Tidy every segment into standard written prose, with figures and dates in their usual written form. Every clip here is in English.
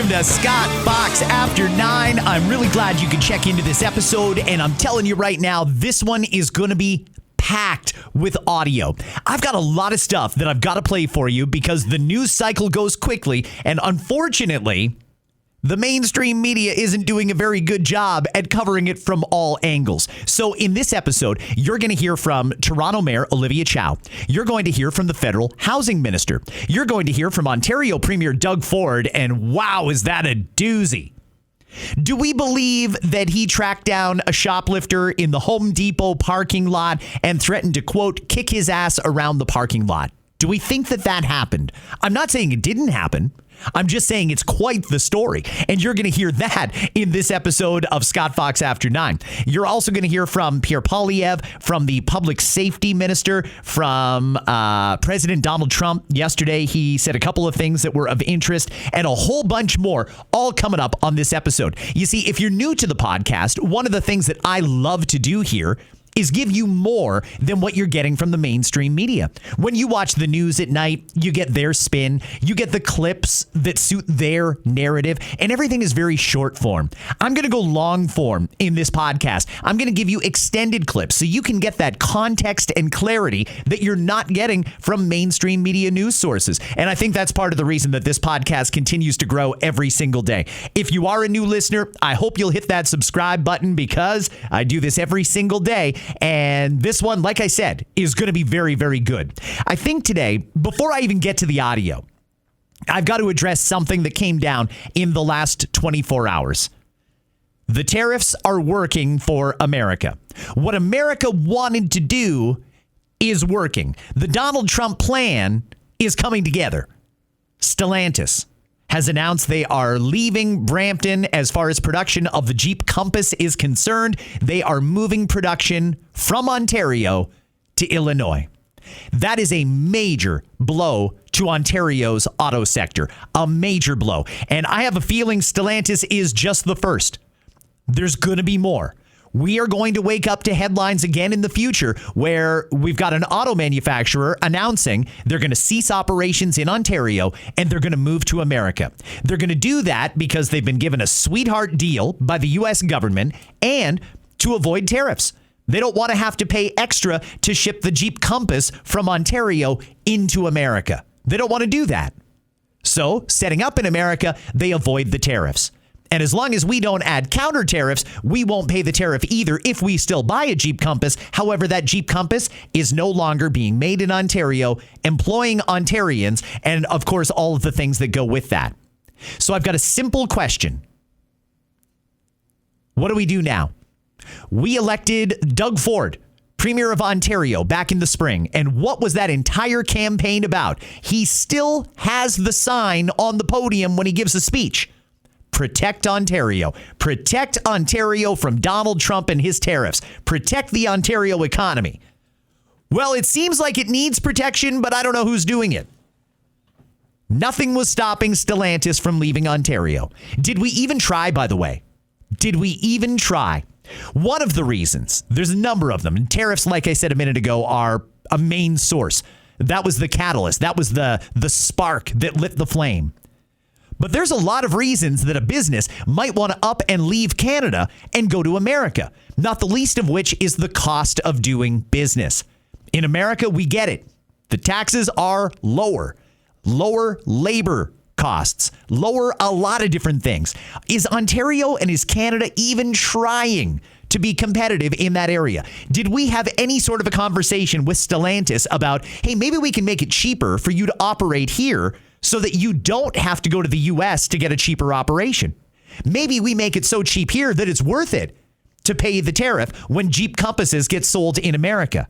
welcome to Scott Fox After 9. I'm really glad you could check into this episode, and I'm telling you right now, this one is going to be packed with audio. I've got a lot of stuff that I've got to play for you because the news cycle goes quickly, and unfortunately, the mainstream media isn't doing a very good job at covering it from all angles. So in this episode, you're going to hear from Toronto Mayor Olivia Chow. You're going to hear from the federal housing minister. You're going to hear from Ontario Premier Doug Ford, and wow, is that a doozy. Do we believe that he tracked down a shoplifter in the Home Depot parking lot and threatened to, quote, kick his ass around the parking lot? Do we think that that happened? I'm not saying it didn't happen. I'm just saying it's quite the story. And you're going to hear that in this episode of Scott Fox After 9. You're also going to hear from Pierre Poilievre, from the public safety minister, from President Donald Trump. Yesterday, he said a couple of things that were of interest and a whole bunch more, all coming up on this episode. You see, if you're new to the podcast, one of the things that I love to do here is give you more than what you're getting from the mainstream media. When you watch the news at night, you get their spin, you get the clips that suit their narrative, and everything is very short form. I'm going to go long form in this podcast. I'm going to give you extended clips so you can get that context and clarity that you're not getting from mainstream media news sources. And I think that's part of the reason that this podcast continues to grow every single day. If you are a new listener, I hope you'll hit that subscribe button because I do this every single day. And this one, like I said, is going to be very, very good. I think today, before I even get to the audio, I've got to address something that came down in the last 24 hours. The tariffs are working for America. What America wanted to do is working. The Donald Trump plan is coming together. Stellantis has announced they are leaving Brampton as far as production of the Jeep Compass is concerned. They are moving production from Ontario to Illinois. That is a major blow to Ontario's auto sector, a major blow. And I have a feeling Stellantis is just the first. There's going to be more. We are going to wake up to headlines again in the future where we've got an auto manufacturer announcing they're going to cease operations in Ontario and they're going to move to America. They're going to do that because they've been given a sweetheart deal by the U.S. government and to avoid tariffs. They don't want to have to pay extra to ship the Jeep Compass from Ontario into America. They don't want to do that. So, setting up in America, they avoid the tariffs. And as long as we don't add counter tariffs, we won't pay the tariff either if we still buy a Jeep Compass. However, that Jeep Compass is no longer being made in Ontario, employing Ontarians, and of course, all of the things that go with that. So I've got a simple question. What do we do now? We elected Doug Ford, Premier of Ontario, back in the spring. And what was that entire campaign about? He still has the sign on the podium when he gives a speech. Protect Ontario. Protect Ontario from Donald Trump and his tariffs. Protect the Ontario economy. Well, it seems like it needs protection, but I don't know who's doing it. Nothing was stopping Stellantis from leaving Ontario. Did we even try, by the way? Did we even try? One of the reasons, there's a number of them, and tariffs, like I said a minute ago, are a main source. That was the catalyst. That was the spark that lit the flame. But there's a lot of reasons that a business might want to up and leave Canada and go to America, not the least of which is the cost of doing business. In America, we get it. The taxes are lower labor costs, lower a lot of different things. Is Ontario and is Canada even trying to be competitive in that area? Did we have any sort of a conversation with Stellantis about, hey, maybe we can make it cheaper for you to operate here so that you don't have to go to the U.S. to get a cheaper operation? Maybe we make it so cheap here that it's worth it to pay the tariff when Jeep Compasses get sold in America.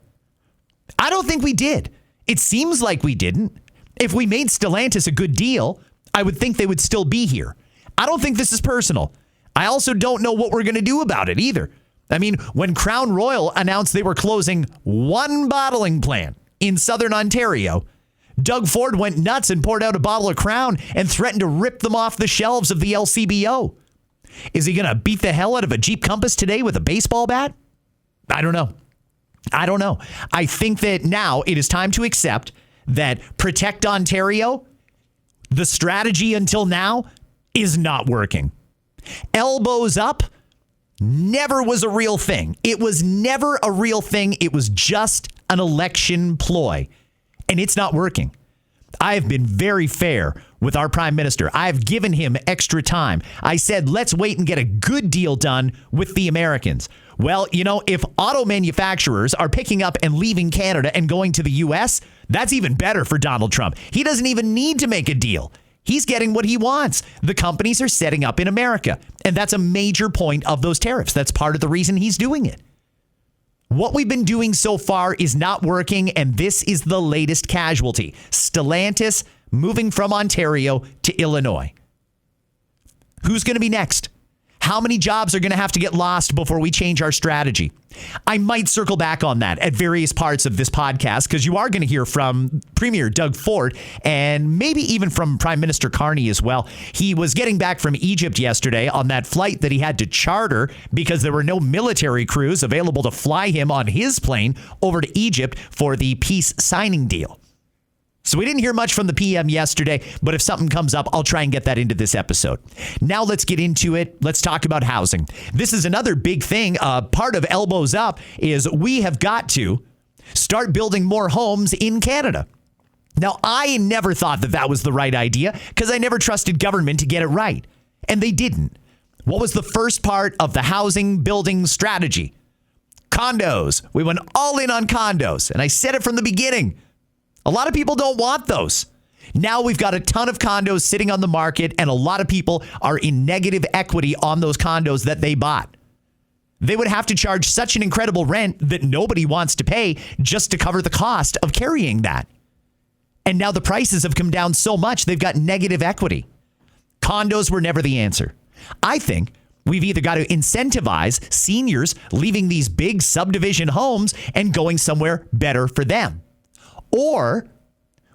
I don't think we did. It seems like we didn't. If we made Stellantis a good deal, I would think they would still be here. I don't think this is personal. I also don't know what we're going to do about it either. I mean, when Crown Royal announced they were closing one bottling plant in southern Ontario, Doug Ford went nuts and poured out a bottle of Crown and threatened to rip them off the shelves of the LCBO. Is he going to beat the hell out of a Jeep Compass today with a baseball bat? I don't know. I think that now it is time to accept that protect Ontario, the strategy until now, is not working. Elbows up never was a real thing. It was never a real thing. It was just an election ploy, and it's not working. I have been very fair with our prime minister. I've given him extra time. I said, let's wait and get a good deal done with the Americans. Well, you know, if auto manufacturers are picking up and leaving Canada and going to the U.S., that's even better for Donald Trump. He doesn't even need to make a deal. He's getting what he wants. The companies are setting up in America. And that's a major point of those tariffs. That's part of the reason he's doing it. What we've been doing so far is not working, and this is the latest casualty. Stellantis moving from Ontario to Illinois. Who's going to be next? How many jobs are going to have to get lost before we change our strategy? I might circle back on that at various parts of this podcast, because you are going to hear from Premier Doug Ford and maybe even from Prime Minister Carney as well. He was getting back from Egypt yesterday on that flight that he had to charter because there were no military crews available to fly him on his plane over to Egypt for the peace signing deal. So we didn't hear much from the PM yesterday, but if something comes up, I'll try and get that into this episode. Now let's get into it. Let's talk about housing. This is another big thing. Part of Elbows Up is we have got to start building more homes in Canada. Now, I never thought that that was the right idea because I never trusted government to get it right. And they didn't. What was the first part of the housing building strategy? Condos. We went all in on condos. And I said it from the beginning. A lot of people don't want those. Now we've got a ton of condos sitting on the market, and a lot of people are in negative equity on those condos that they bought. They would have to charge such an incredible rent that nobody wants to pay just to cover the cost of carrying that. And now the prices have come down so much, they've got negative equity. Condos were never the answer. I think we've either got to incentivize seniors leaving these big subdivision homes and going somewhere better for them. Or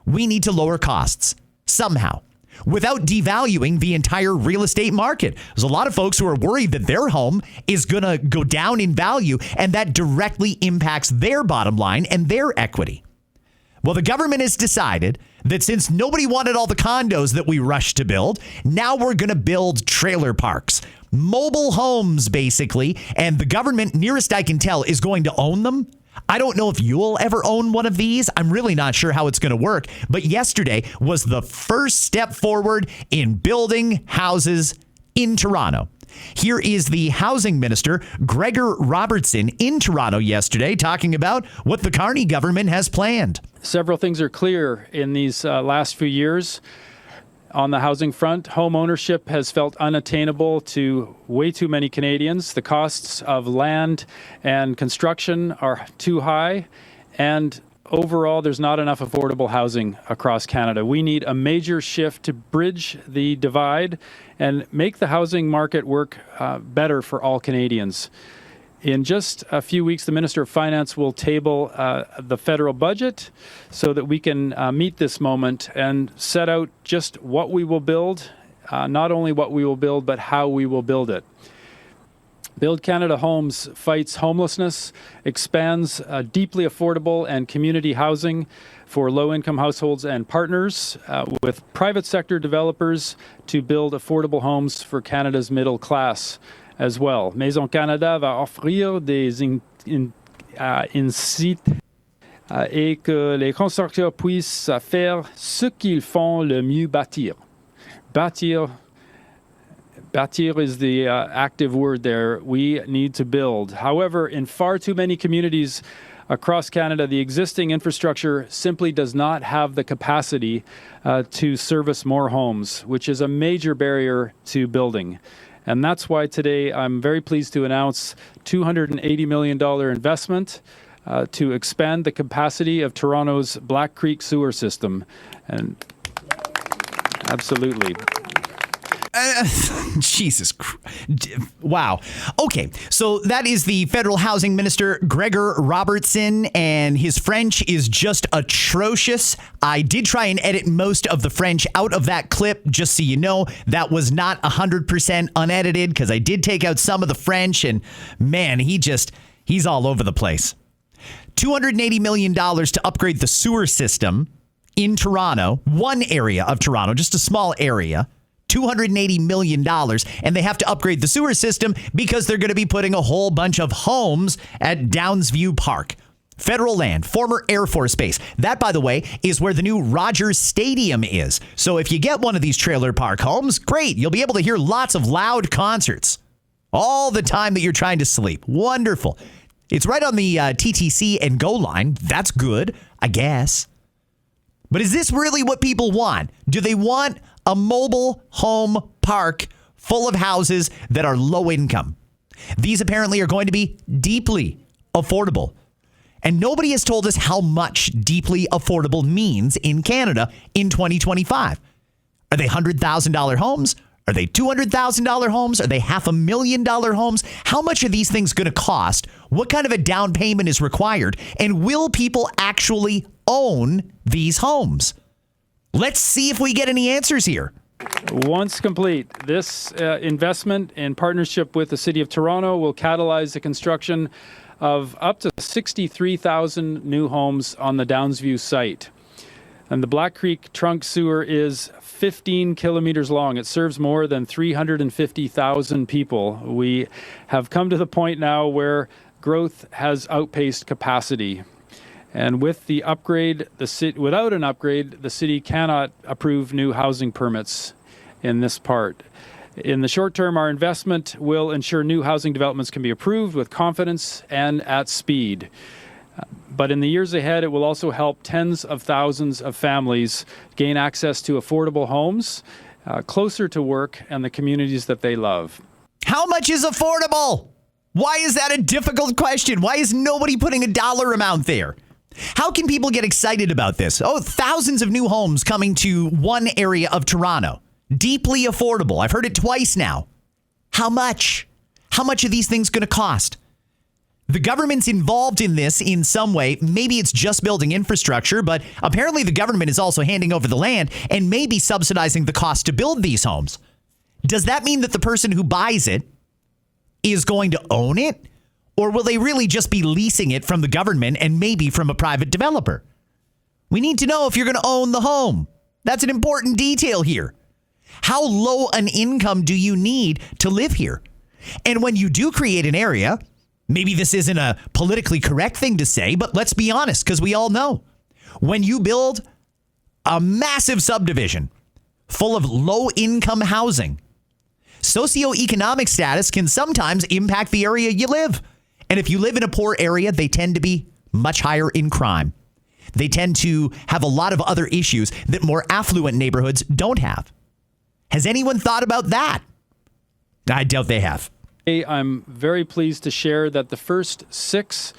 we need to lower costs somehow without devaluing the entire real estate market. There's a lot of folks who are worried that their home is going to go down in value, and that directly impacts their bottom line and their equity. Well, the government has decided that since nobody wanted all the condos that we rushed to build, now we're going to build trailer parks, mobile homes, basically. And the government, nearest I can tell, is going to own them. I don't know if you'll ever own one of these. I'm really not sure how it's going to work. But yesterday was the first step forward in building houses in Toronto. Here is the housing minister, Gregor Robertson, in Toronto yesterday, talking about what the Carney government has planned. Several things are clear in these last few years. On the housing front, home ownership has felt unattainable to way too many Canadians. The costs of land and construction are too high, and overall, there's not enough affordable housing across Canada. We need a major shift to bridge the divide and make the housing market work better for all Canadians. In just a few weeks, the Minister of Finance will table the federal budget so that we can meet this moment and set out just what we will build, not only what we will build, but how we will build it. Build Canada Homes fights homelessness, expands deeply affordable and community housing for low-income households and partners with private sector developers to build affordable homes for Canada's middle class as well. Maison Canada va offrir des incitations et que les constructeurs puissent faire ce qu'ils font le mieux, bâtir. Bâtir is the active word there. We need to build. However, in far too many communities across Canada, the existing infrastructure simply does not have the capacity to service more homes, which is a major barrier to building. And that's why today I'm very pleased to announce $280 million investment to expand the capacity of Toronto's Black Creek sewer system. And absolutely. Jesus Christ. Wow. Okay. So that is the federal housing minister, Gregor Robertson, and his French is just atrocious. I did try and edit most of the French out of that clip, just so you know. That was not 100% unedited because I did take out some of the French, and man, he's all over the place. $280 million to upgrade the sewer system in Toronto, one area of Toronto, just a small area. $280 million, and they have to upgrade the sewer system because they're going to be putting a whole bunch of homes at Downsview Park. Federal land, former Air Force Base. That, by the way, is where the new Rogers Stadium is. So if you get one of these trailer park homes, great. You'll be able to hear lots of loud concerts all the time that you're trying to sleep. Wonderful. It's right on the TTC and GO line. That's good, I guess. But is this really what people want? Do they want a mobile home park full of houses that are low income? These apparently are going to be deeply affordable. And nobody has told us how much deeply affordable means in Canada in 2025. Are they $100,000 homes? Are they $200,000 homes? Are they $500,000 homes? How much are these things going to cost? What kind of a down payment is required? And will people actually own these homes? Let's see if we get any answers here. Once complete, this investment in partnership with the City of Toronto will catalyze the construction of up to 63,000 new homes on the Downsview site. And the Black Creek trunk sewer is 15 kilometers long. It serves more than 350,000 people. We have come to the point now where growth has outpaced capacity. And with the upgrade, without an upgrade, the city cannot approve new housing permits in this part. In the short term, our investment will ensure new housing developments can be approved with confidence and at speed. But in the years ahead, it will also help tens of thousands of families gain access to affordable homes closer to work and the communities that they love. How much is affordable? Why is that a difficult question? Why is nobody putting a dollar amount there? How can people get excited about this? Oh, thousands of new homes coming to one area of Toronto. Deeply affordable. I've heard it twice now. How much? How much are these things going to cost? The government's involved in this in some way. Maybe it's just building infrastructure, but apparently the government is also handing over the land and maybe subsidizing the cost to build these homes. Does that mean that the person who buys it is going to own it? Or will they really just be leasing it from the government and maybe from a private developer? We need to know if you're going to own the home. That's an important detail here. How low an income do you need to live here? And when you do create an area, maybe this isn't a politically correct thing to say, but let's be honest, because we all know. When you build a massive subdivision full of low-income housing, socioeconomic status can sometimes impact the area you live. And if you live in a poor area, they tend to be much higher in crime. They tend to have a lot of other issues that more affluent neighborhoods don't have. Has anyone thought about that? I doubt they have. I'm very pleased to share that the first 6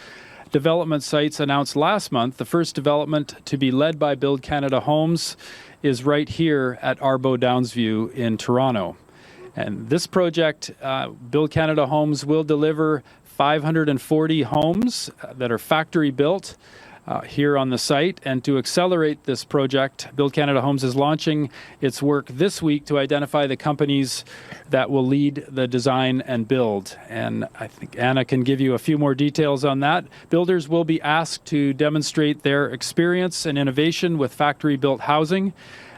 development sites announced last month, the first development to be led by Build Canada Homes, is right here at Arbo Downsview in Toronto. And this project, Build Canada Homes, will deliver 540 homes that are factory built here on the site. And to accelerate this project, Build Canada Homes is launching its work this week to identify the companies that will lead the design and build. And I think Anna can give you a few more details on that. Builders will be asked to demonstrate their experience and innovation with factory-built housing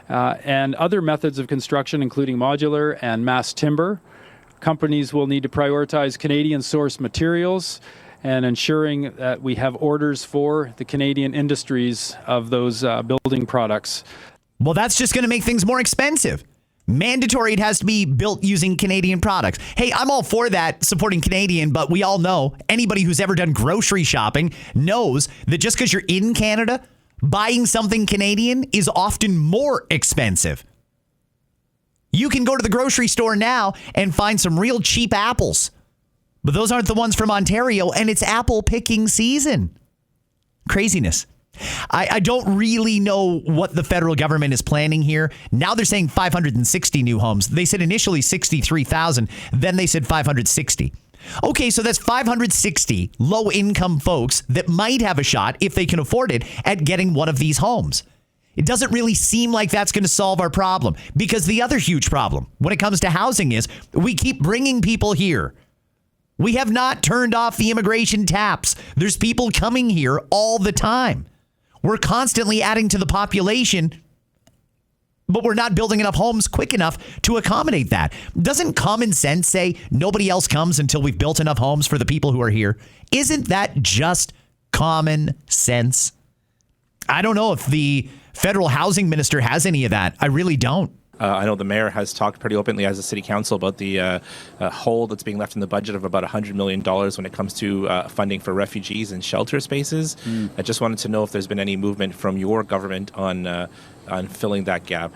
and other methods of construction, including modular and mass timber. Companies will need to prioritize Canadian-sourced materials and ensuring that we have orders for the Canadian industries of those building products. Well, that's just going to make things more expensive. Mandatory it has to be built using Canadian products. Hey, I'm all for that, supporting Canadian, but we all know, anybody who's ever done grocery shopping knows that just because you're in Canada, buying something Canadian is often more expensive. You can go to the grocery store now and find some real cheap apples. But those aren't the ones from Ontario, and it's apple picking season. Craziness. I don't really know what the federal government is planning here. Now they're saying 560 new homes. They said initially 63,000. Then they said 560. Okay, so that's 560 low-income folks that might have a shot, if they can afford it, at getting one of these homes. It doesn't really seem like that's going to solve our problem, because the other huge problem when it comes to housing is we keep bringing people here. We have not turned off the immigration taps. There's people coming here all the time. We're constantly adding to the population. but we're not building enough homes quick enough to accommodate that. Doesn't common sense say nobody else comes until we've built enough homes for the people who are here? Isn't that just common sense? I don't know if the federal housing minister has any of that. I really don't. I know the mayor has talked pretty openly as a city council about the hole that's being left in the budget of about $100 million when it comes to funding for refugees and shelter spaces. I just wanted to know if there's been any movement from your government on filling that gap.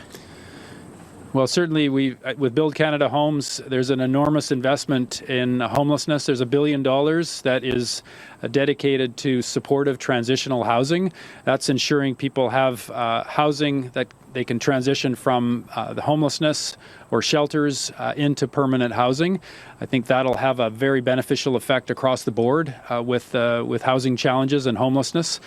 Well, certainly with Build Canada Homes, there's an enormous investment in homelessness. There's $1 billion that is dedicated to supportive transitional housing. That's ensuring people have housing that they can transition from the homelessness or shelters into permanent housing. I think that'll have a very beneficial effect across the board with housing challenges and homelessness.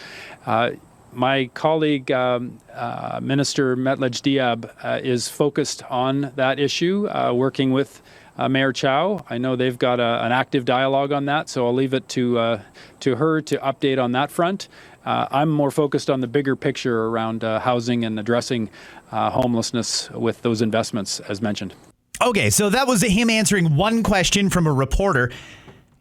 My colleague, Minister Metledge Diab, is focused on that issue, working with Mayor Chow. I know they've got an active dialogue on that, so I'll leave it to her to update on that front. I'm more focused on the bigger picture around housing and addressing homelessness with those investments, as mentioned. Okay, so that was him answering one question from a reporter.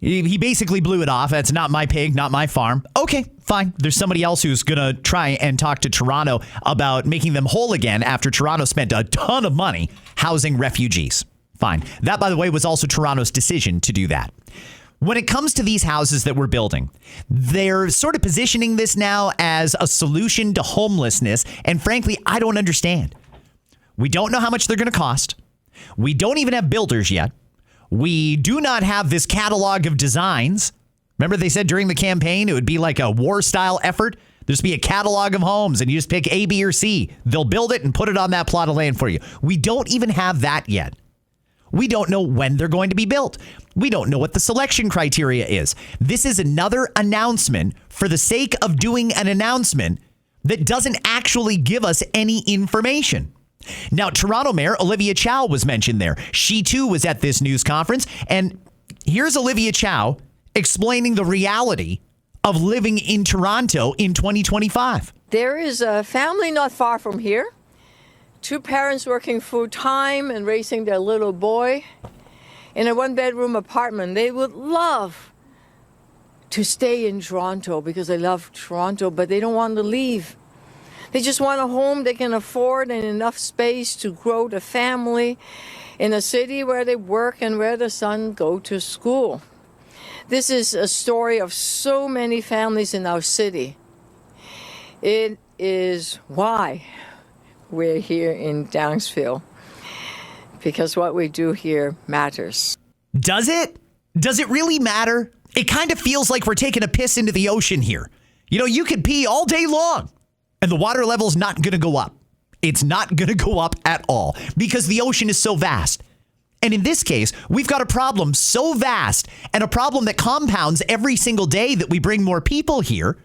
He basically blew it off. That's not my pig, not my farm. Okay, fine. There's somebody else who's going to try and talk to Toronto about making them whole again after Toronto spent a ton of money housing refugees. Fine. That, by the way, was also Toronto's decision to do that. When it comes to these houses that we're building, they're sort of positioning this now as a solution to homelessness. And frankly, I don't understand. We don't know how much they're going to cost. We don't even have builders yet. We do not have this catalog of designs. Remember they said during the campaign it would be like a war-style effort? There's be a catalog of homes and you just pick A, B, or C. They'll build it and put it on that plot of land for you. We don't even have that yet. We don't know when they're going to be built. We don't know what the selection criteria is. This is another announcement for the sake of doing an announcement that doesn't actually give us any information. Now, Toronto Mayor Olivia Chow was mentioned there. She, too, was at this news conference. And here's Olivia Chow explaining the reality of living in Toronto in 2025. There is a family not far from here. 2 parents working full-time and raising their little boy in a 1-bedroom apartment. They would love to stay in Toronto because they love Toronto, but they don't want to leave. They just want a home they can afford and enough space to grow the family in a city where they work and where the son go to school. This is a story of so many families in our city. It is why we're here in Downsville, because what we do here matters. Does it? Does it really matter? It kind of feels like we're taking a piss into the ocean here. You know, you could pee all day long and the water level's not going to go up. It's not going to go up at all because the ocean is so vast. And in this case, we've got a problem so vast and a problem that compounds every single day that we bring more people here.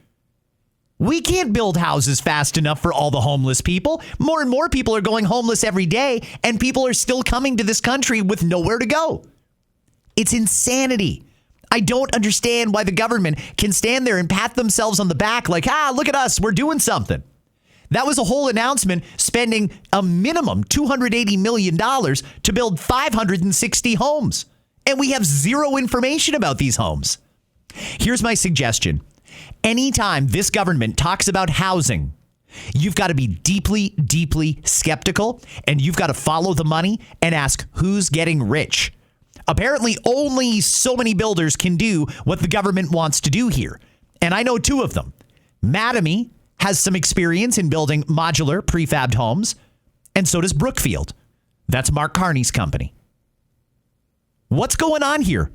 We can't build houses fast enough for all the homeless people. More and more people are going homeless every day, and people are still coming to this country with nowhere to go. It's insanity. I don't understand why the government can stand there and pat themselves on the back like, look at us, we're doing something. That was a whole announcement spending a minimum $280 million to build 560 homes. And we have zero information about these homes. Here's my suggestion. Anytime this government talks about housing, you've got to be deeply, deeply skeptical, and you've got to follow the money and ask who's getting rich. Apparently, only so many builders can do what the government wants to do here. And I know 2 of them. Mattamy has some experience in building modular prefabbed homes, and so does Brookfield. That's Mark Carney's company. What's going on here?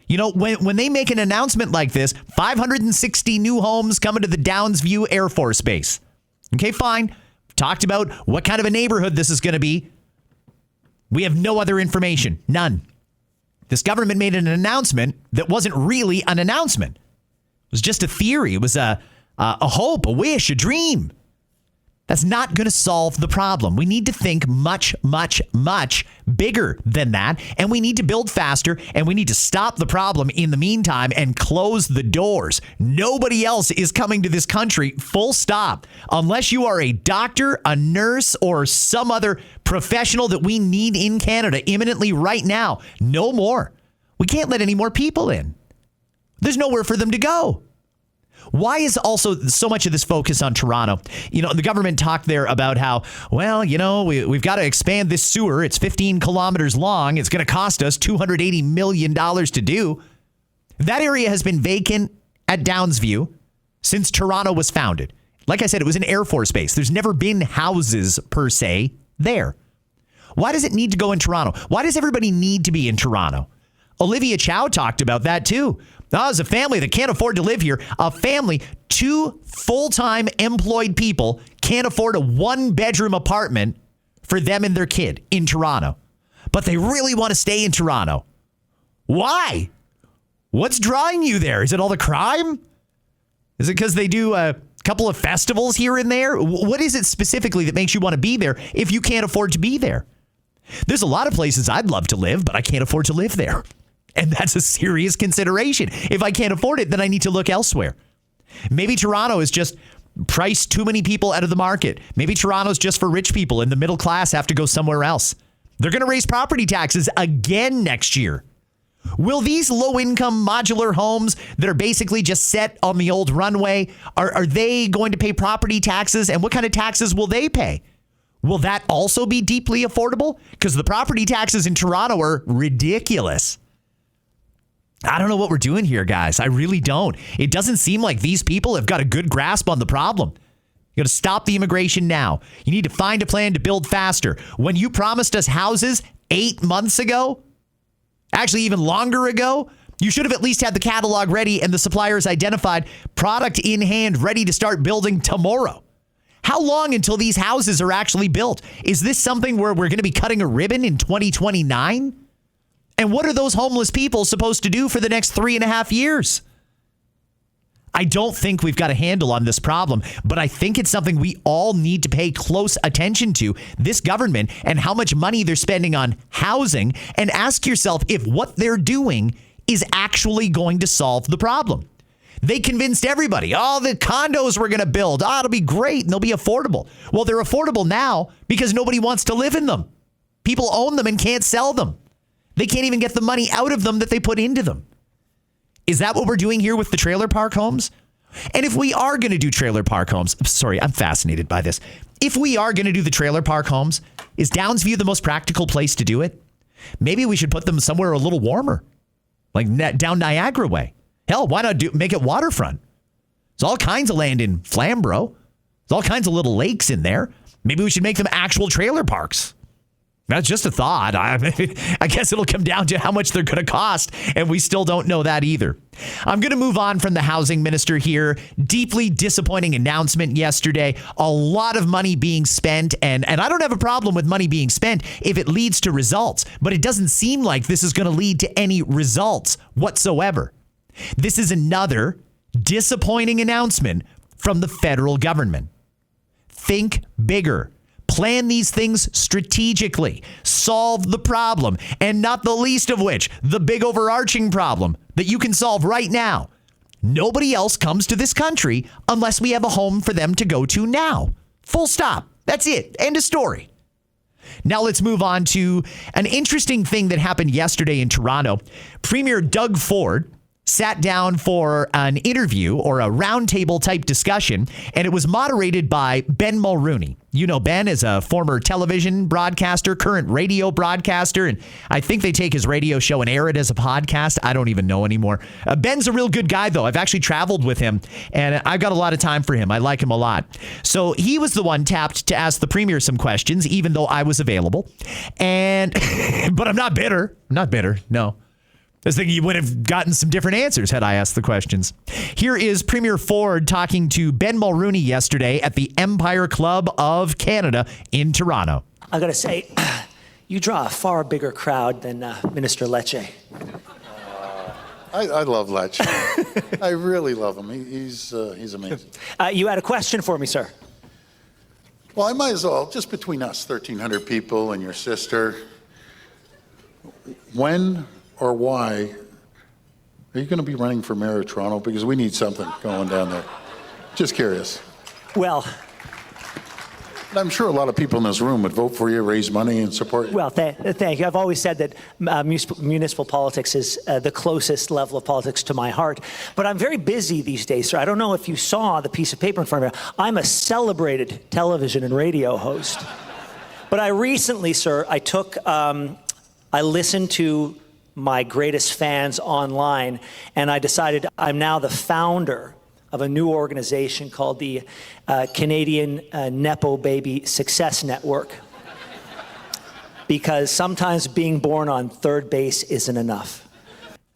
You know, when they make an announcement like this, 560 new homes coming to the Downsview Air Force Base. Okay, fine. Talked about what kind of a neighborhood this is going to be. We have no other information. None. This government made an announcement that wasn't really an announcement. It was just a theory. It was a hope, a wish, a dream. That's not going to solve the problem. We need to think much, much, much bigger than that. And we need to build faster, and we need to stop the problem in the meantime and close the doors. Nobody else is coming to this country, full stop, unless you are a doctor, a nurse, or some other professional that we need in Canada imminently right now. No more. We can't let any more people in. There's nowhere for them to go. Why is also so much of this focus on Toronto? The government talked there about how, we've got to expand this sewer. It's 15 kilometers long. It's going to cost us $280 million to do. That area has been vacant at Downsview since Toronto was founded. Like I said, it was an Air Force base. There's never been houses per se there. Why does it need to go in Toronto? Why does everybody need to be in Toronto? Olivia Chow talked about that too. As a family that can't afford to live here, a family, 2 full-time employed people can't afford a 1-bedroom apartment for them and their kid in Toronto. But they really want to stay in Toronto. Why? What's drawing you there? Is it all the crime? Is it because they do a couple of festivals here and there? What is it specifically that makes you want to be there if you can't afford to be there? There's a lot of places I'd love to live, but I can't afford to live there. And that's a serious consideration. If I can't afford it, then I need to look elsewhere. Maybe Toronto is just priced too many people out of the market. Maybe Toronto's just for rich people and the middle class have to go somewhere else. They're going to raise property taxes again next year. Will these low-income modular homes that are basically just set on the old runway, are they going to pay property taxes? And what kind of taxes will they pay? Will that also be deeply affordable? Because the property taxes in Toronto are ridiculous. I don't know what we're doing here, guys. I really don't. It doesn't seem like these people have got a good grasp on the problem. You got to stop the immigration now. You need to find a plan to build faster. When you promised us houses 8 months ago, actually even longer ago, you should have at least had the catalog ready and the suppliers identified, product in hand, ready to start building tomorrow. How long until these houses are actually built? Is this something where we're going to be cutting a ribbon in 2029? And what are those homeless people supposed to do for the next 3.5 years? I don't think we've got a handle on this problem, but I think it's something we all need to pay close attention to, this government and how much money they're spending on housing, and ask yourself if what they're doing is actually going to solve the problem. They convinced everybody, the condos we're going to build, it'll be great and they'll be affordable. Well, they're affordable now because nobody wants to live in them. People own them and can't sell them. They can't even get the money out of them that they put into them. Is that what we're doing here with the trailer park homes? And if we are going to do trailer park homes, sorry, I'm fascinated by this. If we are going to do the trailer park homes, is Downsview the most practical place to do it? Maybe we should put them somewhere a little warmer, like down Niagara way. Hell, why not make it waterfront? There's all kinds of land in Flamborough. There's all kinds of little lakes in there. Maybe we should make them actual trailer parks. That's just a thought. I guess it'll come down to how much they're going to cost, and we still don't know that either. I'm going to move on from the housing minister here. Deeply disappointing announcement yesterday. A lot of money being spent, and I don't have a problem with money being spent if it leads to results, but it doesn't seem like this is going to lead to any results whatsoever. This is another disappointing announcement from the federal government. Think bigger. Plan these things strategically. Solve the problem, and not the least of which, the big overarching problem that you can solve right now. Nobody else comes to this country unless we have a home for them to go to now. Full stop. That's it. End of story. Now let's move on to an interesting thing that happened yesterday in Toronto. Premier Doug Ford sat down for an interview or a roundtable type discussion, and it was moderated by Ben Mulrooney. You know Ben is a former television broadcaster, current radio broadcaster, and I think they take his radio show and air it as a podcast. I don't even know anymore. Ben's a real good guy, though. I've actually traveled with him, and I've got a lot of time for him. I like him a lot. So he was the one tapped to ask the premier some questions, even though I was available. But I'm not bitter. I'm not bitter, no. I was thinking you would have gotten some different answers had I asked the questions. Here is Premier Ford talking to Ben Mulrooney yesterday at the Empire Club of Canada in Toronto. I got to say, you draw a far bigger crowd than Minister Lecce. I love Lecce. I really love him. He's amazing. You had a question for me, sir. Well, I might as well, just between us, 1,300 people and your sister, when or why are you going to be running for mayor of Toronto? Because we need something going down there. Just curious. Well, I'm sure a lot of people in this room would vote for you, raise money, and support you. well, thank you. I've always said that municipal politics is the closest level of politics to my heart. But I'm very busy these days, sir. I don't know if you saw the piece of paper in front of me. I'm a celebrated television and radio host. But I recently, sir, I listened to my greatest fans online, and I decided I'm now the founder of a new organization called the Canadian Nepo Baby Success Network. Because sometimes being born on third base isn't enough.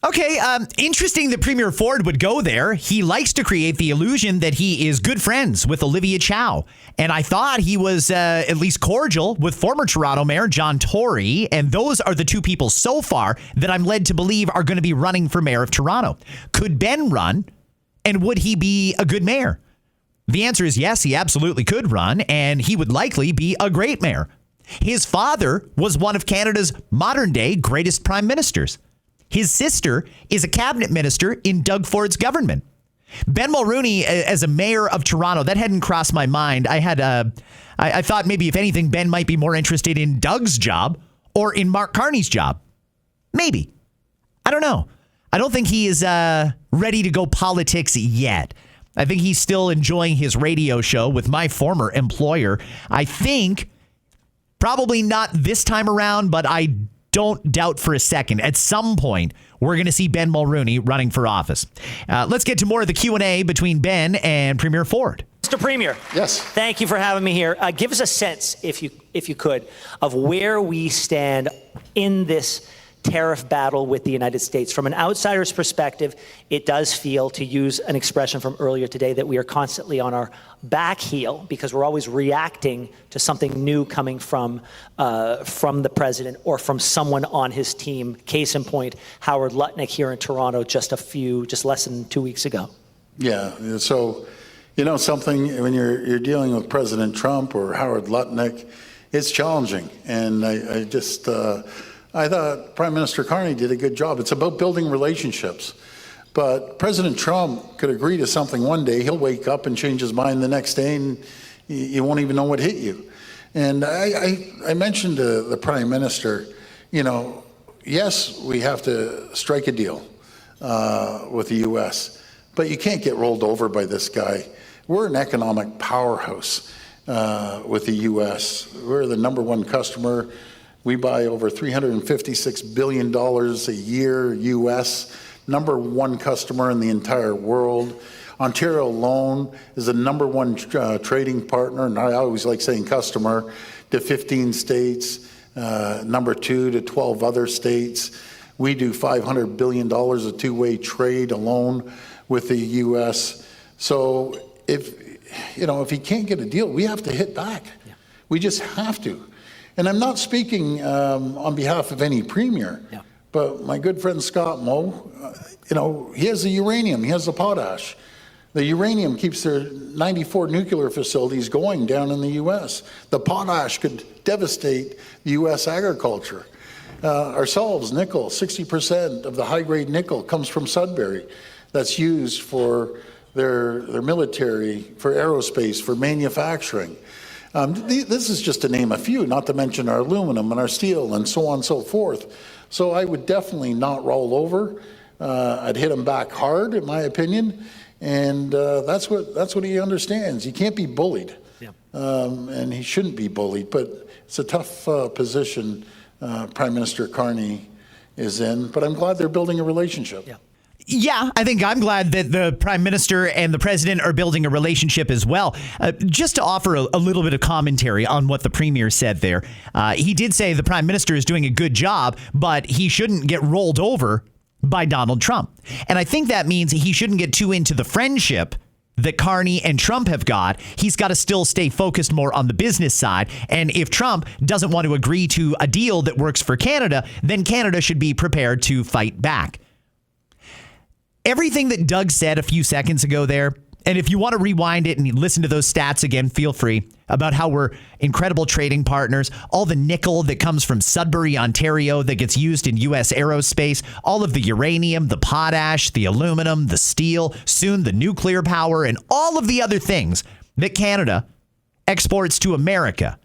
Okay, interesting that Premier Ford would go there. He likes to create the illusion that he is good friends with Olivia Chow. And I thought he was at least cordial with former Toronto Mayor John Tory. And those are the two people so far that I'm led to believe are going to be running for mayor of Toronto. Could Ben run? And would he be a good mayor? The answer is yes, he absolutely could run, and he would likely be a great mayor. His father was one of Canada's modern-day greatest prime ministers. His sister is a cabinet minister in Doug Ford's government. Ben Mulroney as a mayor of Toronto, that hadn't crossed my mind. I thought maybe if anything, Ben might be more interested in Doug's job or in Mark Carney's job. Maybe. I don't know. I don't think he is ready to go politics yet. I think he's still enjoying his radio show with my former employer. I think probably not this time around, but I don't doubt for a second at some point we're going to see Ben Mulroney running for office. Let's get to more of the Q&A between Ben and Premier Ford. Mr. Premier. Yes. Thank you for having me here. Give us a sense, if you could, of where we stand in this tariff battle with the United States. From an outsider's perspective, it does feel, to use an expression from earlier today, that we are constantly on our back heel because we're always reacting to something new coming from the president or from someone on his team. Case in point, Howard Lutnick here in Toronto just less than 2 weeks ago. Yeah, so you know something, when you're dealing with President Trump or Howard Lutnick, it's challenging. And I thought Prime Minister Carney did a good job. It's about building relationships. But President Trump could agree to something one day. He'll wake up and change his mind the next day, and you won't even know what hit you. And I mentioned to the Prime Minister, yes, we have to strike a deal with the U.S., but you can't get rolled over by this guy. We're an economic powerhouse with the U.S. We're the number one customer. We buy over $356 billion a year, U.S., number one customer in the entire world. Ontario alone is the number one trading partner, and I always like saying customer, to 15 states, number two to 12 other states. We do $500 billion of two-way trade alone with the U.S. So if he can't get a deal, we have to hit back. Yeah. We just have to. And I'm not speaking on behalf of any premier, but my good friend Scott Moe, he has the uranium, he has the potash. The uranium keeps their 94 nuclear facilities going down in the U.S. The potash could devastate the U.S. agriculture. Ourselves, nickel, 60% of the high-grade nickel comes from Sudbury. That's used for their military, for aerospace, for manufacturing. This is just to name a few, not to mention our aluminum and our steel and so on and so forth. So I would definitely not roll over. I'd hit him back hard, in my opinion, and that's what he understands. He can't be bullied, and he shouldn't be bullied. But it's a tough position Prime Minister Carney is in. But I'm glad they're building a relationship. Yeah, I think I'm glad that the Prime Minister and the President are building a relationship as well. Just to offer a little bit of commentary on what the Premier said there. He did say the Prime Minister is doing a good job, but he shouldn't get rolled over by Donald Trump. And I think that means he shouldn't get too into the friendship that Carney and Trump have got. He's got to still stay focused more on the business side. And if Trump doesn't want to agree to a deal that works for Canada, then Canada should be prepared to fight back. Everything that Doug said a few seconds ago there, And if you want to rewind it and listen to those stats again, feel free, about how we're incredible trading partners, all the nickel that comes from Sudbury, Ontario, that gets used in U.S. aerospace, all of the uranium, the potash, the aluminum, the steel, soon the nuclear power, and all of the other things that Canada exports to America.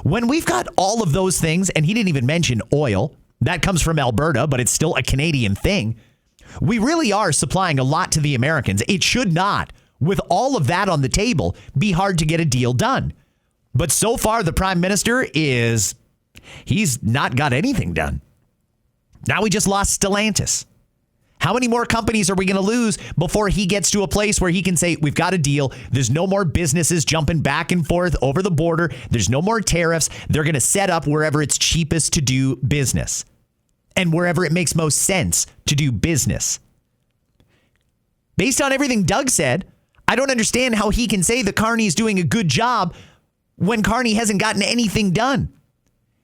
When we've got all of those things, and he didn't even mention oil, that comes from Alberta, but it's still a Canadian thing. We really are supplying a lot to the Americans. It should not, with all of that on the table, be hard to get a deal done. But so far, the Prime Minister he's not got anything done. Now we just lost Stellantis. How many more companies are we going to lose before he gets to a place where he can say, we've got a deal. There's no more businesses jumping back and forth over the border. There's no more tariffs. They're going to set up wherever it's cheapest to do business and wherever it makes most sense to do business. Based on everything Doug said, I don't understand how he can say that Carney is doing a good job when Carney hasn't gotten anything done.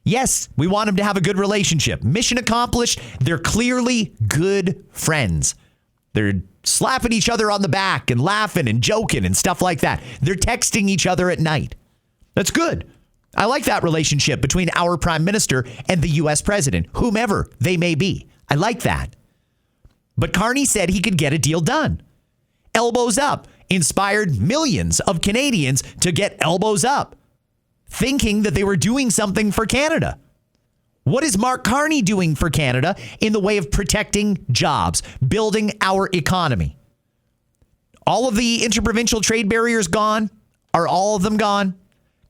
Yes, we want him to have a good relationship. Mission accomplished. They're clearly good friends. They're slapping each other on the back and laughing and joking and stuff like that. They're texting each other at night. That's good. I like that relationship between our Prime Minister and the U.S. President, whomever they may be. I like that. But Carney said he could get a deal done. Elbows up inspired millions of Canadians to get elbows up, thinking that they were doing something for Canada. What is Mark Carney doing for Canada in the way of protecting jobs, building our economy? All of the interprovincial trade barriers gone? Are all of them gone?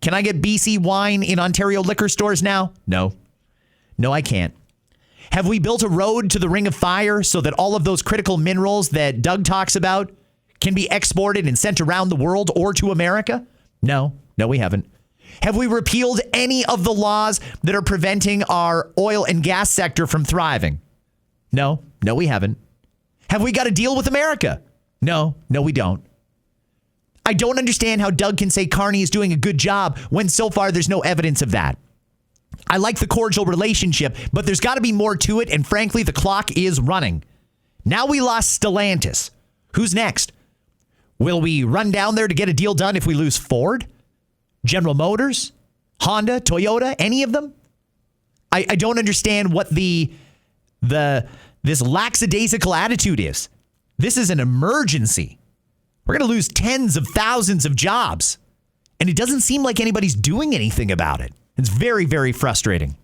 Can I get BC wine in Ontario liquor stores now? No. No, I can't. Have we built a road to the Ring of Fire so that all of those critical minerals that Doug talks about can be exported and sent around the world or to America? No. No, we haven't. Have we repealed any of the laws that are preventing our oil and gas sector from thriving? No. No, we haven't. Have we got a deal with America? No. No, we don't. I don't understand how Doug can say Carney is doing a good job when so far there's no evidence of that. I like the cordial relationship, but there's got to be more to it, and frankly, the clock is running. Now we lost Stellantis. Who's next? Will we run down there to get a deal done if we lose Ford? General Motors? Honda? Toyota? Any of them? I don't understand what this lackadaisical attitude is. This is an emergency. We're going to lose tens of thousands of jobs. And it doesn't seem like anybody's doing anything about it. It's very, very frustrating.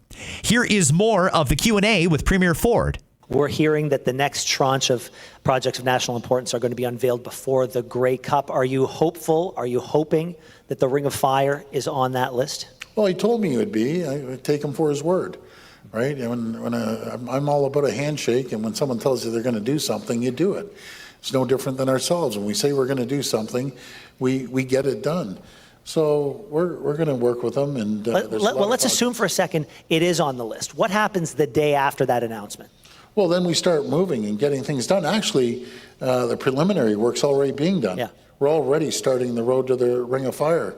Here is more of the Q&A with Premier Ford. We're hearing that the next tranche of projects of national importance are going to be unveiled before the Grey Cup. Are you hopeful? Are you hoping that the Ring of Fire is on that list? Well, he told me he would be. I would take him for his word, right? And I'm all about a handshake, and when someone tells you they're going to do something, you do it. It's no different than ourselves. When we say we're going to do something, we get it done. So we're going to work with them. And let's assume for a second it is on the list. What happens the day after that announcement? Well, then we start moving and getting things done. Actually, the preliminary work's already being done. Yeah. We're already starting the road to the Ring of Fire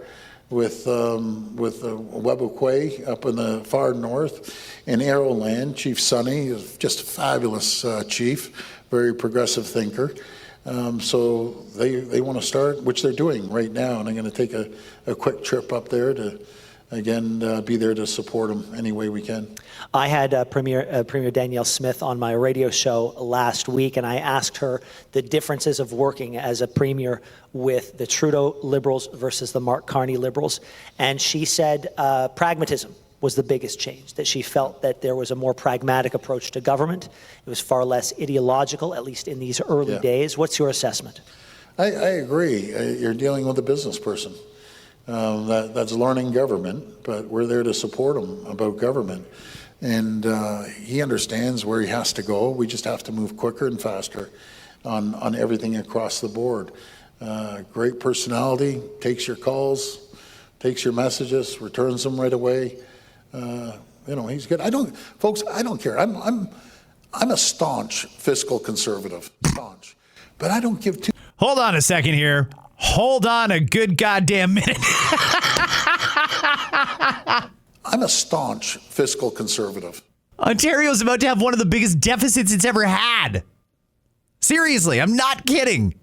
with Webber-Quay up in the far north, and Arrowland. Chief Sonny is just a fabulous chief, very progressive thinker. So they want to start, which they're doing right now, and I'm going to take a quick trip up there to, again, be there to support them any way we can. I had Premier Danielle Smith on my radio show last week, and I asked her the differences of working as a premier with the Trudeau Liberals versus the Mark Carney Liberals, and she said pragmatism was the biggest change, that she felt that there was a more pragmatic approach to government. It was far less ideological, at least in these early days. What's your assessment? I agree. You're dealing with a business person. That's learning government, but we're there to support him about government. And he understands where he has to go. We just have to move quicker and faster on everything across the board. Great personality, takes your calls, takes your messages, returns them right away. He's good. I don't care. I'm a staunch fiscal conservative, but I don't give two. Hold on a second here. Hold on a good goddamn minute. I'm a staunch fiscal conservative. Ontario's about to have one of the biggest deficits it's ever had. Seriously, I'm not kidding.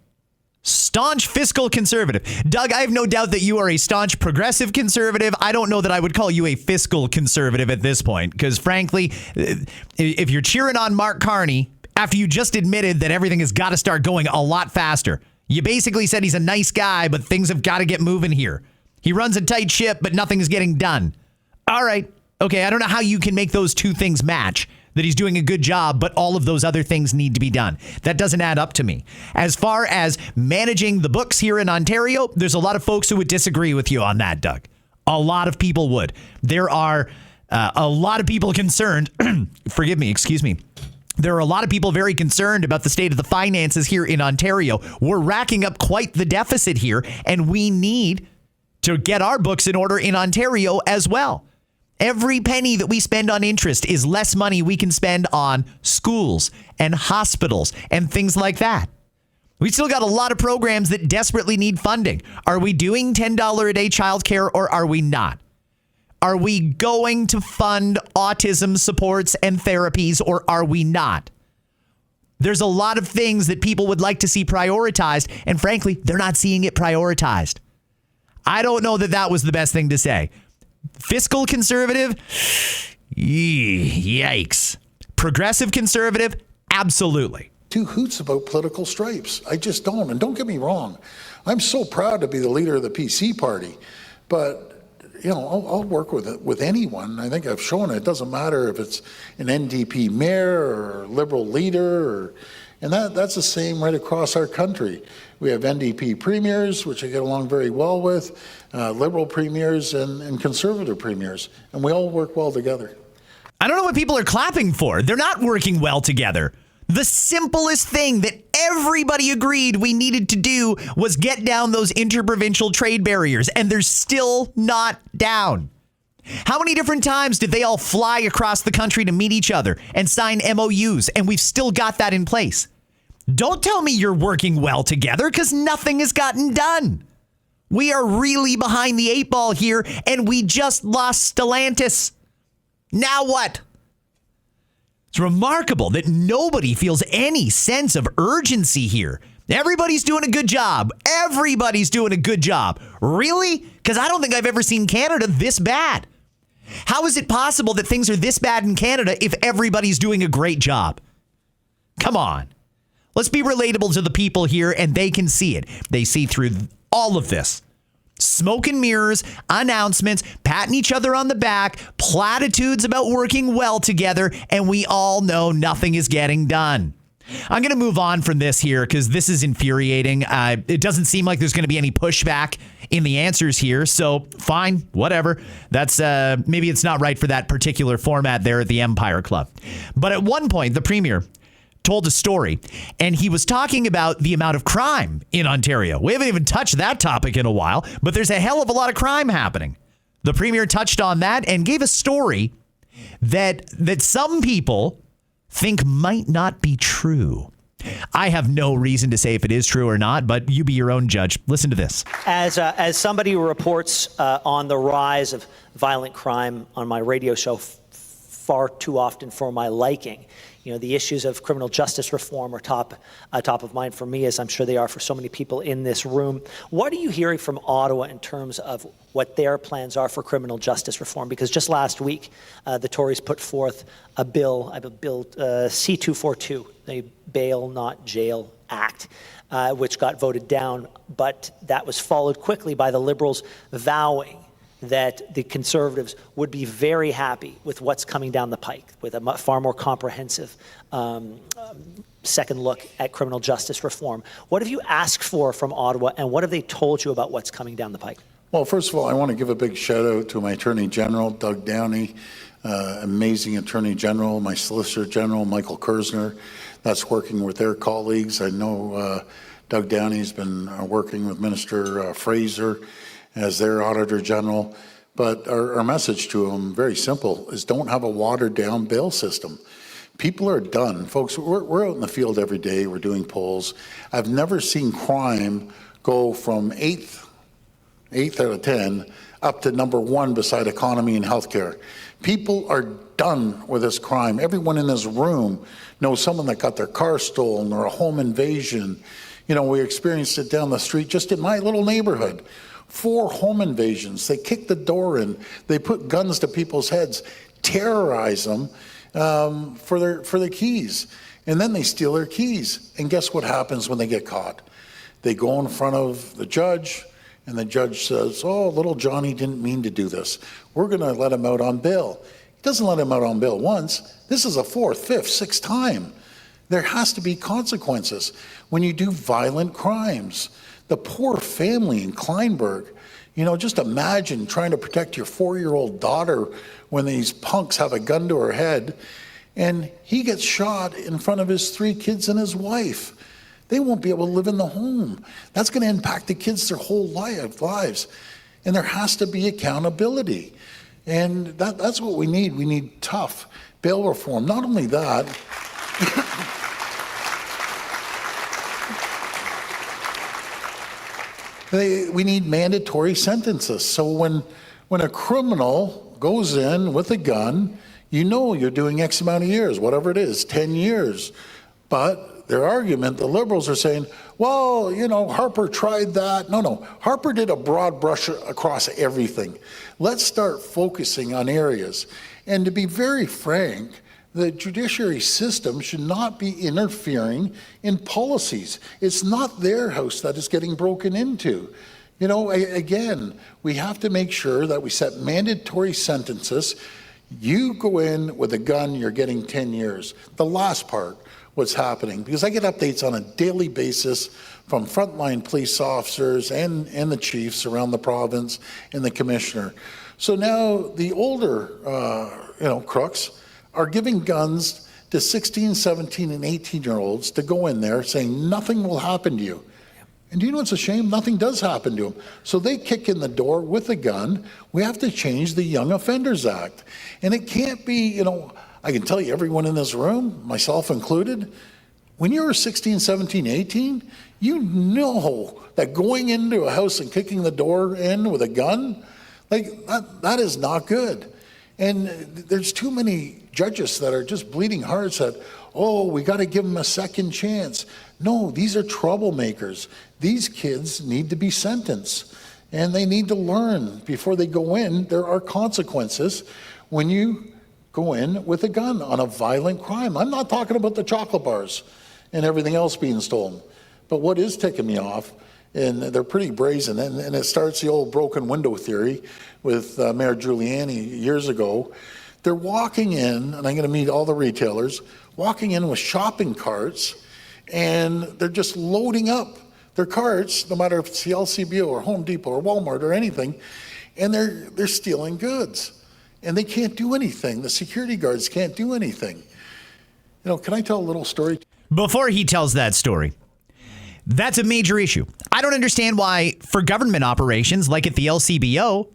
Staunch fiscal conservative. Doug, I have no doubt that you are a staunch progressive conservative. I don't know that I would call you a fiscal conservative at this point, because frankly, if you're cheering on Mark Carney after you just admitted that everything has got to start going a lot faster, you basically said he's a nice guy, but things have got to get moving here. He runs a tight ship, but nothing is getting done. All right. Okay, I don't know how you can make those two things match. That he's doing a good job, but all of those other things need to be done. That doesn't add up to me. As far as managing the books here in Ontario, there's a lot of folks who would disagree with you on that, Doug. A lot of people would. There are a lot of people concerned. Excuse me. There are a lot of people very concerned about the state of the finances here in Ontario. We're racking up quite the deficit here, and we need to get our books in order in Ontario as well. Every penny that we spend on interest is less money we can spend on schools and hospitals and things like that. We still got a lot of programs that desperately need funding. Are we doing $10 a day childcare or are we not? Are we going to fund autism supports and therapies or are we not? There's a lot of things that people would like to see prioritized, and frankly, they're not seeing it prioritized. I don't know that that was the best thing to say. Fiscal conservative? Yikes. Progressive conservative? Absolutely. Two hoots about political stripes. I just don't. And don't get me wrong. I'm so proud to be the leader of the PC party. But, you know, I'll work with anyone. I think I've shown it doesn't matter if it's an NDP mayor or Liberal leader. And that's the same right across our country. We have NDP premiers, which I get along very well with, Liberal premiers and Conservative premiers, and we all work well together. I don't know what people are clapping for. They're not working well together. The simplest thing that everybody agreed we needed to do was get down those interprovincial trade barriers, and they're still not down. How many different times did they all fly across the country to meet each other and sign MOUs, and we've still got that in place? Don't tell me you're working well together, because nothing has gotten done. We are really behind the eight ball here, and we just lost Stellantis. Now what? It's remarkable that nobody feels any sense of urgency here. Everybody's doing a good job. Everybody's doing a good job. Really? Because I don't think I've ever seen Canada this bad. How is it possible that things are this bad in Canada if everybody's doing a great job? Come on. Let's be relatable to the people here, and they can see it. They see through all of this. Smoke and mirrors, announcements, patting each other on the back, platitudes about working well together, and we all know nothing is getting done. I'm going to move on from this here because this is infuriating. It doesn't seem like there's going to be any pushback in the answers here, so fine, whatever. That's maybe it's not right for that particular format there at the Empire Club. But at one point, the Premier told a story, and he was talking about the amount of crime in Ontario. We haven't even touched that topic in a while, but there's a hell of a lot of crime happening. The Premier touched on that and gave a story that some people think might not be true. I have no reason to say if it is true or not, but you be your own judge. Listen to this. As somebody who reports on the rise of violent crime on my radio show far too often for my liking, you know, the issues of criminal justice reform are top of mind for me, as I'm sure they are for so many people in this room. What are you hearing from Ottawa in terms of what their plans are for criminal justice reform? Because just last week, the Tories put forth a bill C-242, the Bail Not Jail Act, which got voted down, but that was followed quickly by the Liberals vowing that the Conservatives would be very happy with what's coming down the pike, with a far more comprehensive second look at criminal justice reform. What have you asked for from Ottawa, and what have they told you about what's coming down the pike? Well, first of all, I want to give a big shout out to my Attorney General, Doug Downey, amazing Attorney General, my Solicitor General, Michael Kersner, that's working with their colleagues. I know Doug Downey's been working with Minister Fraser as their Auditor General. But our message to them, very simple, is don't have a watered-down bail system. People are done. Folks, we're out in the field every day. We're doing polls. I've never seen crime go from eighth out of 10 up to number 1 beside economy and healthcare. People are done with this crime. Everyone in this room knows someone that got their car stolen or a home invasion. We experienced it down the street just in my little neighborhood. 4 home invasions. They kick the door in. They put guns to people's heads, terrorize them for their keys. And then they steal their keys. And guess what happens when they get caught? They go in front of the judge, and the judge says, oh, little Johnny didn't mean to do this. We're going to let him out on bail. He doesn't let him out on bail once. This is a 4th, 5th, 6th time. There has to be consequences when you do violent crimes. The poor family in Kleinberg, just imagine trying to protect your 4-year-old daughter when these punks have a gun to her head, and he gets shot in front of his 3 kids and his wife. They won't be able to live in the home. That's going to impact the kids their whole lives. And there has to be accountability. And that's what we need. We need tough bail reform. Not only that, we need mandatory sentences. So when a criminal goes in with a gun, you're doing X amount of years, whatever it is, 10 years. But their argument, the Liberals are saying, well, Harper tried that. No, Harper did a broad brush across everything. Let's start focusing on areas. And to be very frank, the judiciary system should not be interfering in policies. It's not their house that is getting broken into. Again, we have to make sure that we set mandatory sentences. You go in with a gun, you're getting 10 years. The last part, what's happening, because I get updates on a daily basis from frontline police officers and the chiefs around the province and the commissioner. So now the older, crooks are giving guns to 16, 17, and 18-year-olds to go in there saying nothing will happen to you. And do you know what's a shame? Nothing does happen to them. So they kick in the door with a gun. We have to change the Young Offenders Act. And it can't be, I can tell you, everyone in this room, myself included, when you were 16, 17, 18, you know that going into a house and kicking the door in with a gun, that is not good. And there's too many judges that are just bleeding hearts that, we got to give them a second chance. No, these are troublemakers. These kids need to be sentenced, and they need to learn before they go in. There are consequences when you go in with a gun on a violent crime. I'm not talking about the chocolate bars and everything else being stolen. But what is ticking me off, and they're pretty brazen, and it starts the old broken window theory with Mayor Giuliani years ago. They're walking in, and I'm going to meet all the retailers, walking in with shopping carts, and they're just loading up their carts, no matter if it's the LCBO or Home Depot or Walmart or anything, and they're stealing goods. And they can't do anything. The security guards can't do anything. Can I tell a little story? Before he tells that story, that's a major issue. I don't understand why, for government operations like at the LCBO,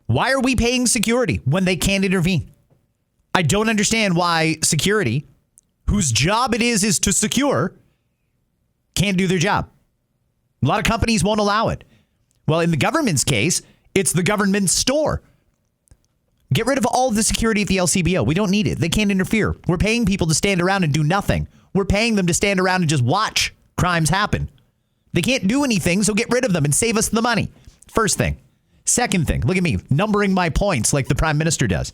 why are we paying security when they can't intervene? I don't understand why security, whose job it is to secure, can't do their job. A lot of companies won't allow it. Well, in the government's case, it's the government store. Get rid of all of the security at the LCBO. We don't need it. They can't interfere. We're paying people to stand around and do nothing. We're paying them to stand around and just watch crimes happen. They can't do anything, so get rid of them and save us the money. First thing. Second thing, look at me numbering my points like the Prime Minister does.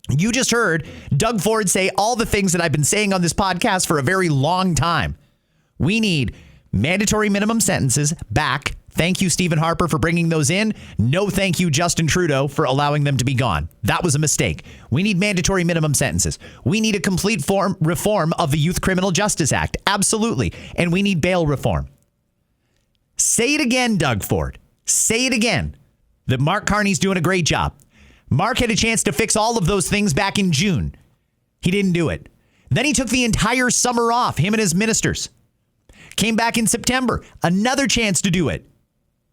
You just heard Doug Ford say all the things that I've been saying on this podcast for a very long time. We need mandatory minimum sentences back. Thank you, Stephen Harper, for bringing those in. No thank you, Justin Trudeau, for allowing them to be gone. That was a mistake. We need mandatory minimum sentences. We need a complete reform of the Youth Criminal Justice Act. Absolutely. And we need bail reform. Say it again, Doug Ford. Say it again. That Mark Carney's doing a great job. Mark had a chance to fix all of those things back in June. He didn't do it. Then he took the entire summer off, him and his ministers. Came back in September, another chance to do it.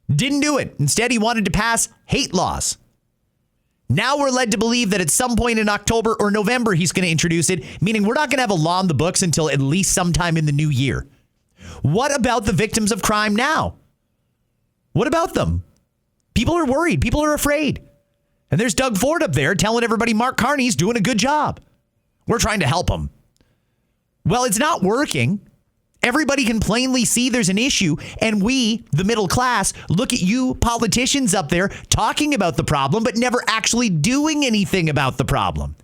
Didn't do it. Instead, he wanted to pass hate laws. Now we're led to believe that at some point in October or November, he's going to introduce it, meaning we're not going to have a law in the books until at least sometime in the new year. What about the victims of crime now? What about them? People are worried. People are afraid. And there's Doug Ford up there telling everybody Mark Carney's doing a good job. We're trying to help him. Well, it's not working. Everybody can plainly see there's an issue, and we, the middle class, look at you politicians up there talking about the problem, but never actually doing anything about the problem.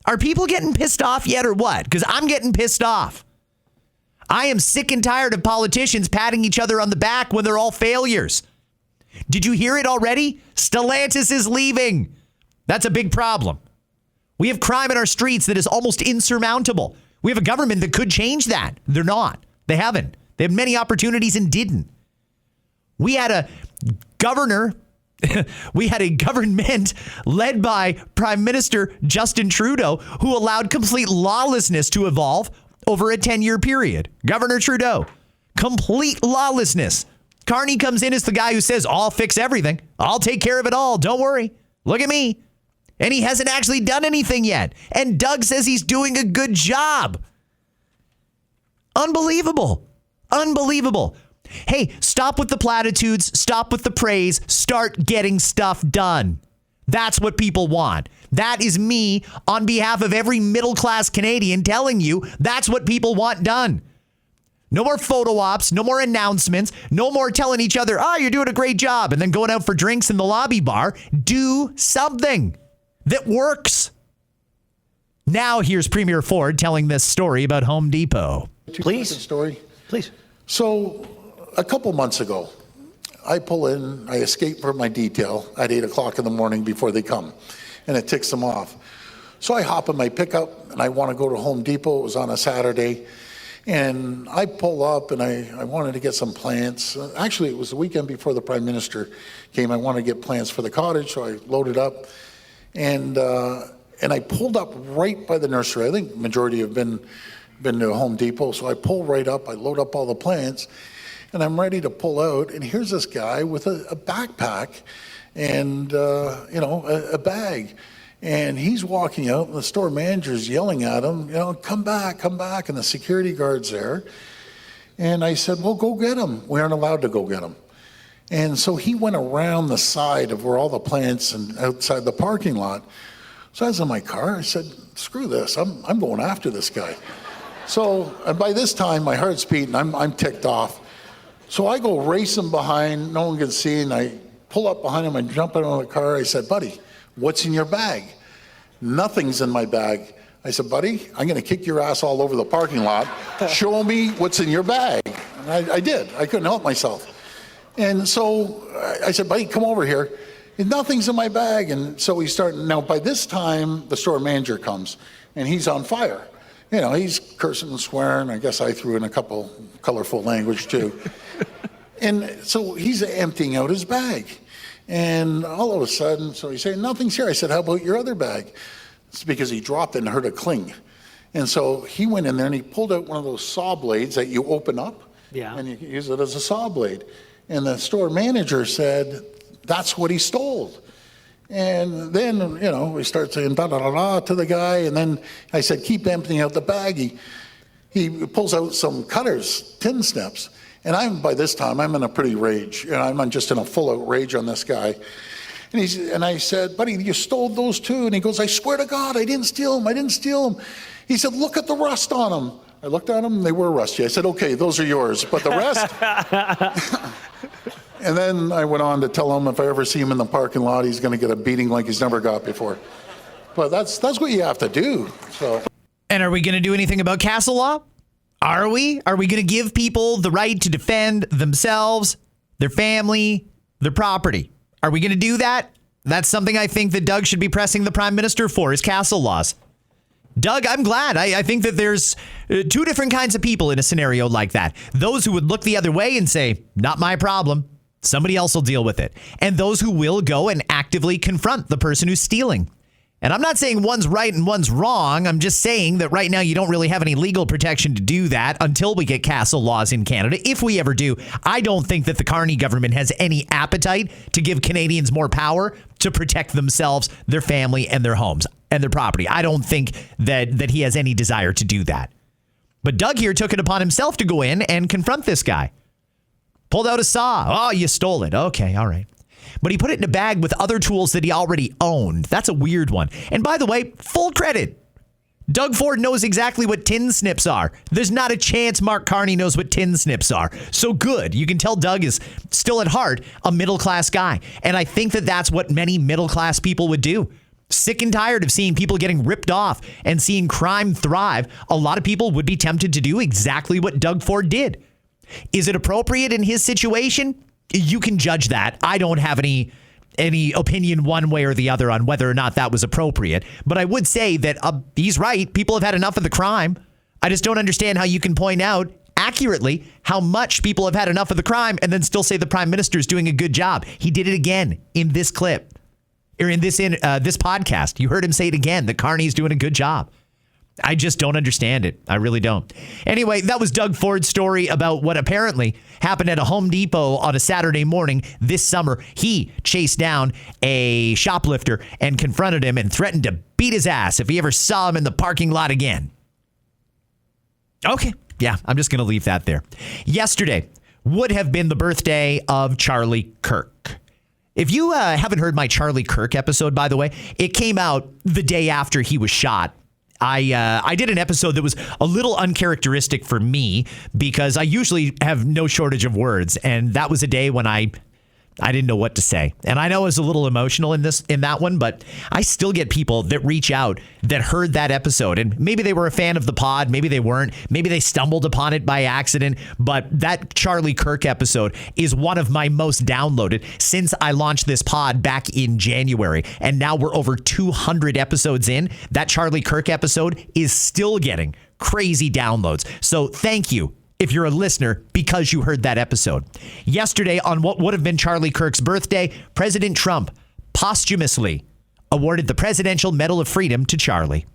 Are people getting pissed off yet or what? Because I'm getting pissed off. I am sick and tired of politicians patting each other on the back when they're all failures. Did you hear it already? Stellantis is leaving. That's a big problem. We have crime in our streets that is almost insurmountable. We have a government that could change that. They're not. They haven't. They had many opportunities and didn't. We had a governor, we had a government led by Prime Minister Justin Trudeau who allowed complete lawlessness to evolve over a 10-year period. Governor Trudeau, complete lawlessness. Carney comes in as the guy who says, I'll fix everything. I'll take care of it all. Don't worry. Look at me. And he hasn't actually done anything yet. And Doug says he's doing a good job. Unbelievable. Unbelievable. Hey, stop with the platitudes. Stop with the praise. Start getting stuff done. That's what people want. That is me on behalf of every middle-class Canadian telling you that's what people want done. No more photo ops, no more announcements, no more telling each other, oh, you're doing a great job, and then going out for drinks in the lobby bar. Do something that works. Now here's Premier Ford telling this story about Home Depot. Please. Story. Please. So a couple months ago, I pull in, I escape from my detail at 8 o'clock in the morning before they come, and it ticks them off. So I hop in my pickup and I want to go to Home Depot. It was on a Saturday. And I pull up and I wanted to get some plants. Actually, it was the weekend before the Prime Minister came. I wanted to get plants for the cottage, so I loaded up. And I pulled up right by the nursery. I think majority have been to Home Depot. So I pull right up, I load up all the plants, and I'm ready to pull out. And here's this guy with a backpack and, a bag. And he's walking out, and the store manager's yelling at him, come back, and the security guard's there. And I said, well, go get him. We aren't allowed to go get him. And so he went around the side of where all the plants and outside the parking lot. So I was in my car, I said, screw this, I'm going after this guy. So and by this time, my heart's beating, I'm ticked off. So I go racing behind, no one can see, and I pull up behind him, I jump out of the car, I said, buddy, what's in your bag? Nothing's in my bag. I said, buddy, I'm going to kick your ass all over the parking lot. Show me what's in your bag. And I did. I couldn't help myself. And so I said, buddy, come over here. And nothing's in my bag. And so we start. Now, by this time, the store manager comes, and he's on fire. He's cursing and swearing. I guess I threw in a couple colorful language, too. And so he's emptying out his bag. And all of a sudden, so he's saying, nothing's here. I said, how about your other bag? It's because he dropped it and heard a cling. And so he went in there and he pulled out one of those saw blades that you open up. Yeah. And you can use it as a saw blade. And the store manager said, that's what he stole. And then, we start saying da-da-da-da to the guy. And then I said, keep emptying out the bag. He pulls out some cutters, tin snips. And by this time, I'm in a pretty rage. I'm just in a full-out rage on this guy. And I said, buddy, you stole those too? And he goes, I swear to God, I didn't steal them. He said, look at the rust on them. I looked at them, they were rusty. I said, okay, those are yours, but the rest? And then I went on to tell him if I ever see him in the parking lot, he's going to get a beating like he's never got before. But that's what you have to do. So. And are we going to do anything about Castle Law? Are we? Are we going to give people the right to defend themselves, their family, their property? Are we going to do that? That's something I think that Doug should be pressing the Prime Minister for, is Castle Laws. Doug, I'm glad. I think that there's two different kinds of people in a scenario like that. Those who would look the other way and say, not my problem. Somebody else will deal with it. And those who will go and actively confront the person who's stealing. And I'm not saying one's right and one's wrong. I'm just saying that right now you don't really have any legal protection to do that until we get Castle Laws in Canada. If we ever do, I don't think that the Carney government has any appetite to give Canadians more power to protect themselves, their family, and their homes and their property. I don't think that he has any desire to do that. But Doug here took it upon himself to go in and confront this guy. Pulled out a saw. Oh, you stole it. Okay, all right. But he put it in a bag with other tools that he already owned. That's a weird one. And by the way, full credit. Doug Ford knows exactly what tin snips are. There's not a chance Mark Carney knows what tin snips are. So good. You can tell Doug is still at heart a middle-class guy. And I think that that's what many middle-class people would do. Sick and tired of seeing people getting ripped off and seeing crime thrive. A lot of people would be tempted to do exactly what Doug Ford did. Is it appropriate in his situation? You can judge that. I don't have any opinion one way or the other on whether or not that was appropriate. But I would say that he's right. People have had enough of the crime. I just don't understand how you can point out accurately how much people have had enough of the crime and then still say the prime minister is doing a good job. He did it again in this clip or in this podcast. You heard him say it again, that Carney's doing a good job. I just don't understand it. I really don't. Anyway, that was Doug Ford's story about what apparently happened at a Home Depot on a Saturday morning this summer. He chased down a shoplifter and confronted him and threatened to beat his ass if he ever saw him in the parking lot again. Okay. Yeah, I'm just going to leave that there. Yesterday would have been the birthday of Charlie Kirk. If you haven't heard my Charlie Kirk episode, by the way, it came out the day after he was shot. I did an episode that was a little uncharacteristic for me because I usually have no shortage of words. And that was a day when I didn't know what to say. And I know I was a little emotional in that one, but I still get people that reach out that heard that episode. And maybe they were a fan of the pod. Maybe they weren't. Maybe they stumbled upon it by accident. But that Charlie Kirk episode is one of my most downloaded since I launched this pod back in January. And now we're over 200 episodes in. That Charlie Kirk episode is still getting crazy downloads. So thank you if you're a listener, because you heard that episode. Yesterday, on what would have been Charlie Kirk's birthday, President Trump posthumously awarded the Presidential Medal of Freedom to Charlie.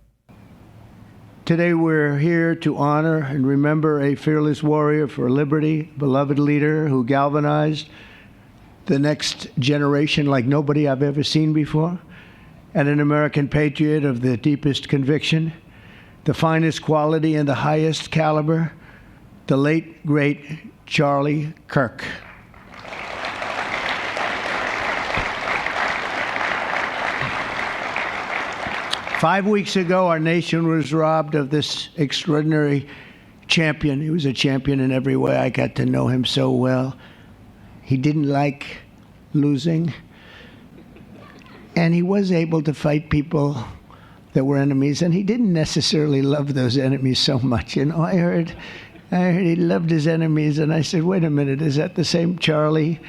Today we're here to honor and remember a fearless warrior for liberty, beloved leader who galvanized the next generation like nobody I've ever seen before, and an American patriot of the deepest conviction, the finest quality and the highest caliber, the late, great Charlie Kirk. Five weeks ago, our nation was robbed of this extraordinary champion. He was a champion in every way. I got to know him so well. He didn't like losing. And he was able to fight people that were enemies. And he didn't necessarily love those enemies so much. You know, I heard he loved his enemies, and I said, wait a minute, is that the same Charlie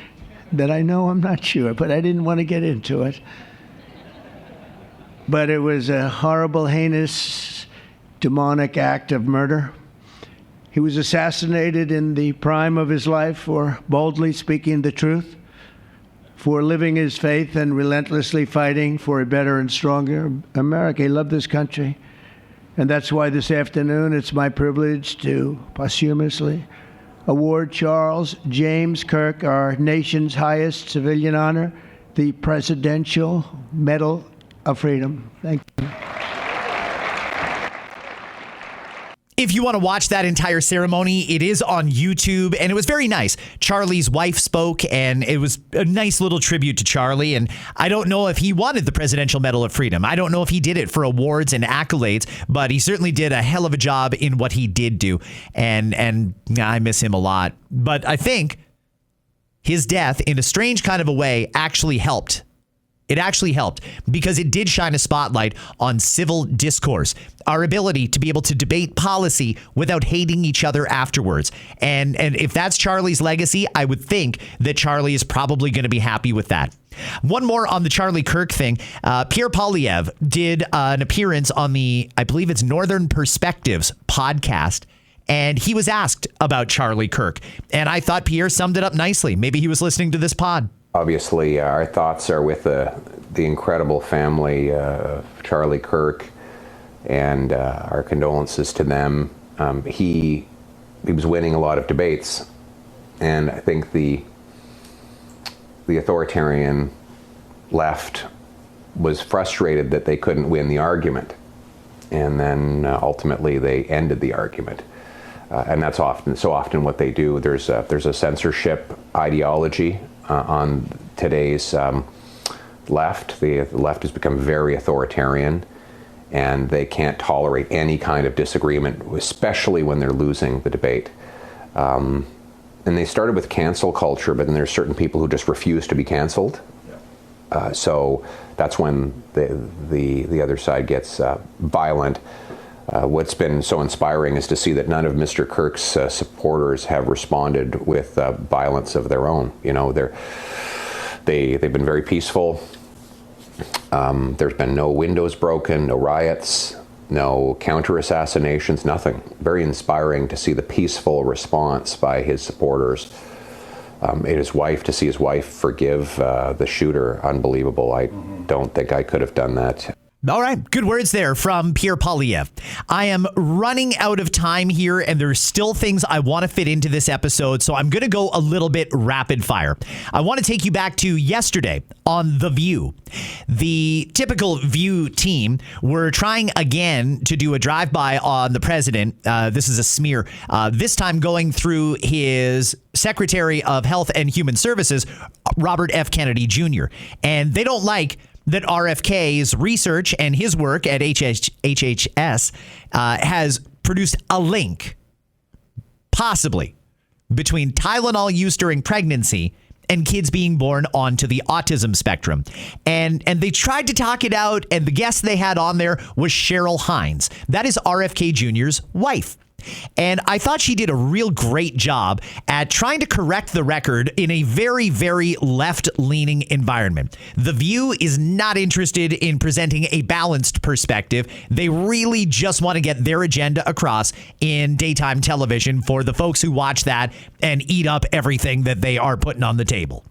that I know? I'm not sure, but I didn't want to get into it. But it was a horrible, heinous, demonic act of murder. He was assassinated in the prime of his life for boldly speaking the truth, for living his faith and relentlessly fighting for a better and stronger America. He loved this country. And that's why this afternoon it's my privilege to posthumously award Charles James Kirk, our nation's highest civilian honor, the Presidential Medal of Freedom. Thank you. If you want to watch that entire ceremony, it is on YouTube, and it was very nice. Charlie's wife spoke, and it was a nice little tribute to Charlie, and I don't know if he wanted the Presidential Medal of Freedom. I don't know if he did it for awards and accolades, but he certainly did a hell of a job in what he did do, and I miss him a lot. But I think his death, in a strange kind of a way, actually helped. It actually helped because it did shine a spotlight on civil discourse, our ability to be able to debate policy without hating each other afterwards. And if that's Charlie's legacy, I would think that Charlie is probably going to be happy with that. One more on the Charlie Kirk thing. Pierre Poilievre did an appearance on the, I believe it's Northern Perspectives podcast. And he was asked about Charlie Kirk. And I thought Pierre summed it up nicely. Maybe he was listening to this pod. Obviously, our thoughts are with the incredible family of Charlie Kirk, and our condolences to them. He was winning a lot of debates, and I think the authoritarian left was frustrated that they couldn't win the argument, and then ultimately they ended the argument. And that's so often what they do. There's a censorship ideology on today's left. The left has become very authoritarian, and they can't tolerate any kind of disagreement, especially when they're losing the debate. And they started with cancel culture, but then there's certain people who just refuse to be canceled. So that's when the other side gets violent. What's been so inspiring is to see that none of Mr. Kirk's supporters have responded with violence of their own. You know, they've been very peaceful. There's been no windows broken, no riots, no counter-assassinations, nothing. Very inspiring to see the peaceful response by his supporters. To see his wife forgive the shooter, unbelievable. I don't think I could have done that. All right. Good words there from Pierre Poilievre. I am running out of time here, and there's still things I want to fit into this episode, so I'm going to go a little bit rapid fire. I want to take you back to yesterday on The View. The typical View team were trying again to do a drive-by on the president. This is a smear. This time going through his Secretary of Health and Human Services, Robert F. Kennedy Jr. And they don't like that RFK's research and his work at HHS has produced a link, possibly, between Tylenol use during pregnancy and kids being born onto the autism spectrum. And they tried to talk it out, and the guest they had on there was Cheryl Hines. That is RFK Jr.'s wife. And I thought she did a real great job at trying to correct the record in a very, very left-leaning environment. The View is not interested in presenting a balanced perspective. They really just want to get their agenda across in daytime television for the folks who watch that and eat up everything that they are putting on the table.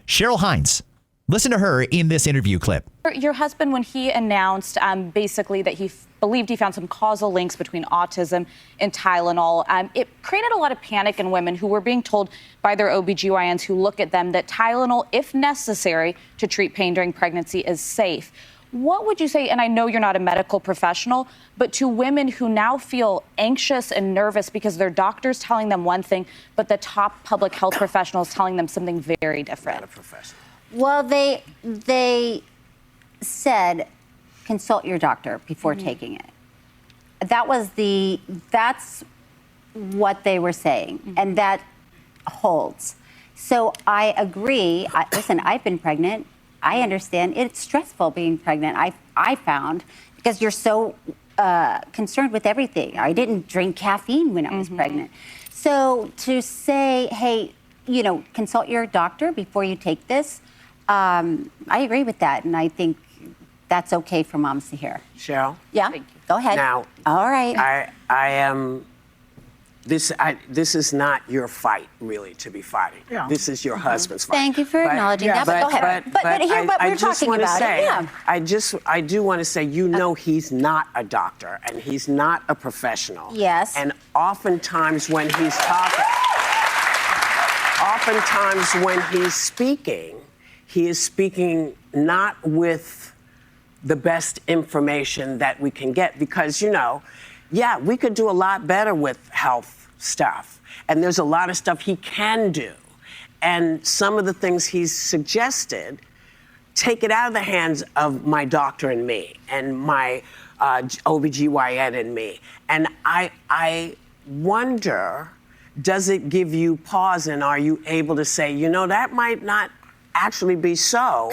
Cheryl Hines. Listen to her in this interview clip. Your husband, when he announced basically that he believed he found some causal links between autism and Tylenol, it created a lot of panic in women who were being told by their OBGYNs who look at them that Tylenol, if necessary to treat pain during pregnancy, is safe. What would you say, and I know you're not a medical professional, but to women who now feel anxious and nervous because their doctor's telling them one thing, but the top public health professional is telling them something very different? Not a professional. Well, they said consult your doctor before taking it. That's what they were saying, and that holds. So I agree. Listen, I've been pregnant. I understand it's stressful being pregnant. I found because you're so concerned with everything. I didn't drink caffeine when I was pregnant. So to say, hey, consult your doctor before you take this. I agree with that, and I think that's okay for moms to hear. Cheryl? Yeah? Go ahead. Now, all right. I am. This is not your fight, really, to be fighting. Yeah. This is your husband's fight. Thank you for acknowledging that. But go ahead. But hear what we're talking about. I do want to say, he's not a doctor and he's not a professional. Yes. And oftentimes when he's speaking, he is speaking not with the best information that we can get because, we could do a lot better with health stuff. And there's a lot of stuff he can do. And some of the things he's suggested, take it out of the hands of my doctor and me and my OBGYN and me. And I wonder, does it give you pause and are you able to say, that might not actually be so,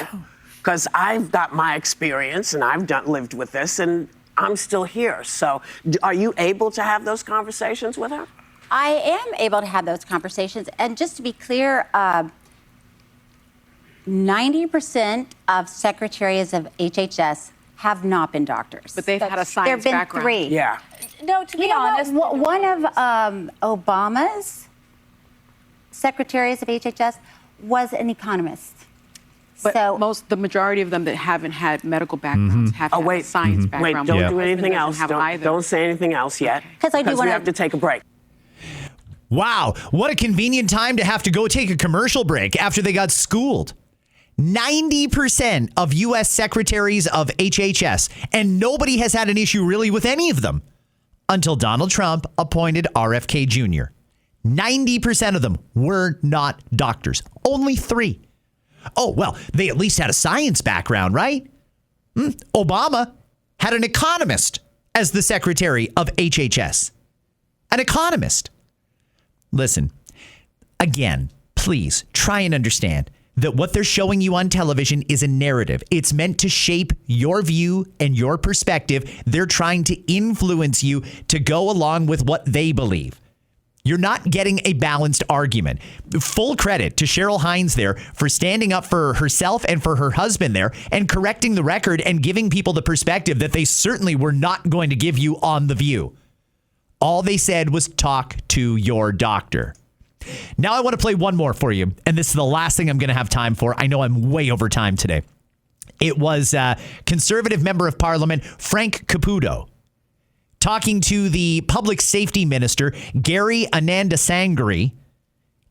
because I've got my experience and I've lived with this and I'm still here. So are you able to have those conversations with her? I am able to have those conversations. And just to be clear, 90% of secretaries of HHS have not been doctors. But they've had a science background. There have been 3. Yeah. No, to be honest. One of Obama's secretaries of HHS was an economist. But the majority of them that haven't had medical backgrounds have had a science background. Wait, don't do anything else. Don't say anything else yet. Because we have to take a break. Wow, what a convenient time to have to go take a commercial break after they got schooled. 90% of U.S. secretaries of HHS, and nobody has had an issue really with any of them until Donald Trump appointed RFK Jr. 90% of them were not doctors. Only 3. Oh, well, they at least had a science background, right? Obama, had an economist as the secretary of HHS. An economist. Listen, again, please try and understand that what they're showing you on television is a narrative. It's meant to shape your view and your perspective. They're trying to influence you to go along with what they believe. You're not getting a balanced argument. Full credit to Cheryl Hines there for standing up for herself and for her husband there and correcting the record and giving people the perspective that they certainly were not going to give you on The View. All they said was talk to your doctor. Now I want to play one more for you, and this is the last thing I'm going to have time for. I know I'm way over time today. It was Conservative Member of Parliament Frank Caputo talking to the Public Safety Minister, Gary Anandasangri,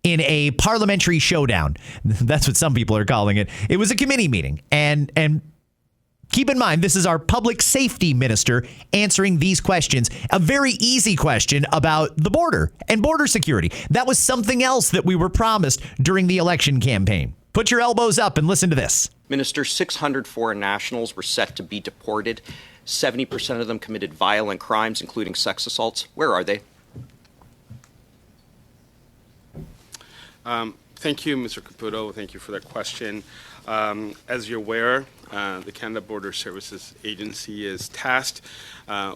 in a parliamentary showdown. That's what some people are calling it. It was a committee meeting, and keep in mind, this is our Public Safety Minister answering these questions. A very easy question about the border and border security. That was something else that we were promised during the election campaign. Put your elbows up and listen to this. Minister, 600 foreign nationals were set to be deported. 70% of them committed violent crimes, including sex assaults. Where are they? Thank you, Mr. Caputo. Thank you for that question. As you're aware, the Canada Border Services Agency is tasked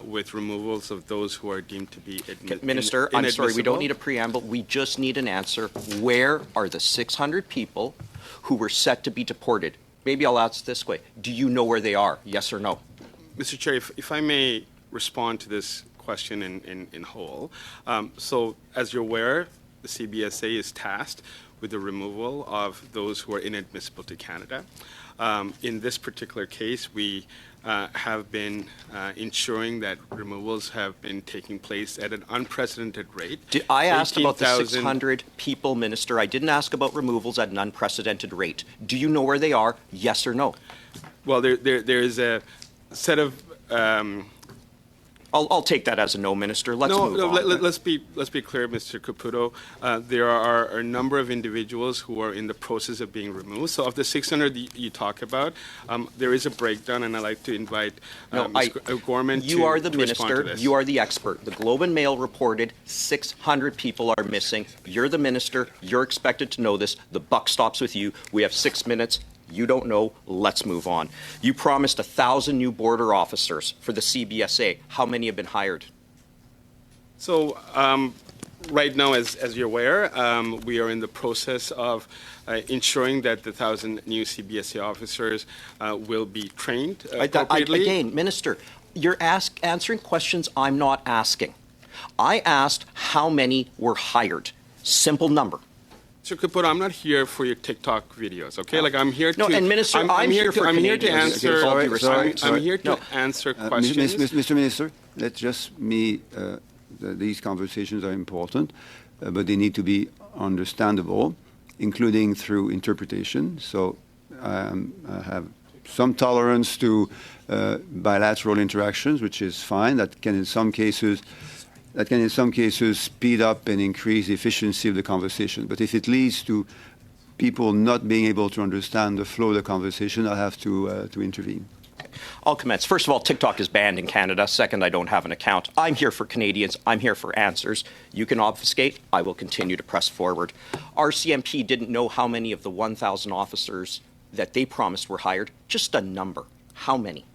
with removals of those who are deemed to be Minister, I'm sorry, we don't need a preamble. We just need an answer. Where are the 600 people who were set to be deported? Maybe I'll ask this way. Do you know where they are? Yes or no? Mr. Chair, if I may respond to this question in whole. So, as you're aware, the CBSA is tasked with the removal of those who are inadmissible to Canada. In this particular case, we have been ensuring that removals have been taking place at an unprecedented rate. I asked about the 600 people, Minister. I didn't ask about removals at an unprecedented rate. Do you know where they are? Yes or no? Well, there is a set of I'll take that as a no, Minister. Let's move on. Let's be clear, Mr. Caputo. There are a number of individuals who are in the process of being removed. So of the 600 you talk about, there is a breakdown, and I'd like to invite Ms. Gorman You are the to respond to Minister. this. You are the expert. The Globe and Mail reported 600 people are missing. You're the Minister. You're expected to know this. The buck stops with you. We have 6 minutes. You don't know. Let's move on. You promised 1,000 new border officers for the CBSA. How many have been hired? So right now, as you're aware, we are in the process of ensuring that the 1,000 new CBSA officers will be trained appropriately. Again, Minister, you're answering questions I'm not asking. I asked how many were hired. Simple number. Mr. Caputo, I'm not here for your TikTok videos, okay? Like I'm here to. No, and Minister, I'm here to answer. I'm here to answer questions. Mr. Minister, let's just these conversations are important, but they need to be understandable, including through interpretation. So I have some tolerance to bilateral interactions, which is fine. That can in some cases speed up and increase the efficiency of the conversation. But if it leads to people not being able to understand the flow of the conversation, I'll have to intervene. I'll commence. First of all, TikTok is banned in Canada. Second, I don't have an account. I'm here for Canadians. I'm here for answers. You can obfuscate. I will continue to press forward. RCMP didn't know how many of the 1,000 officers that they promised were hired. Just a number. How many?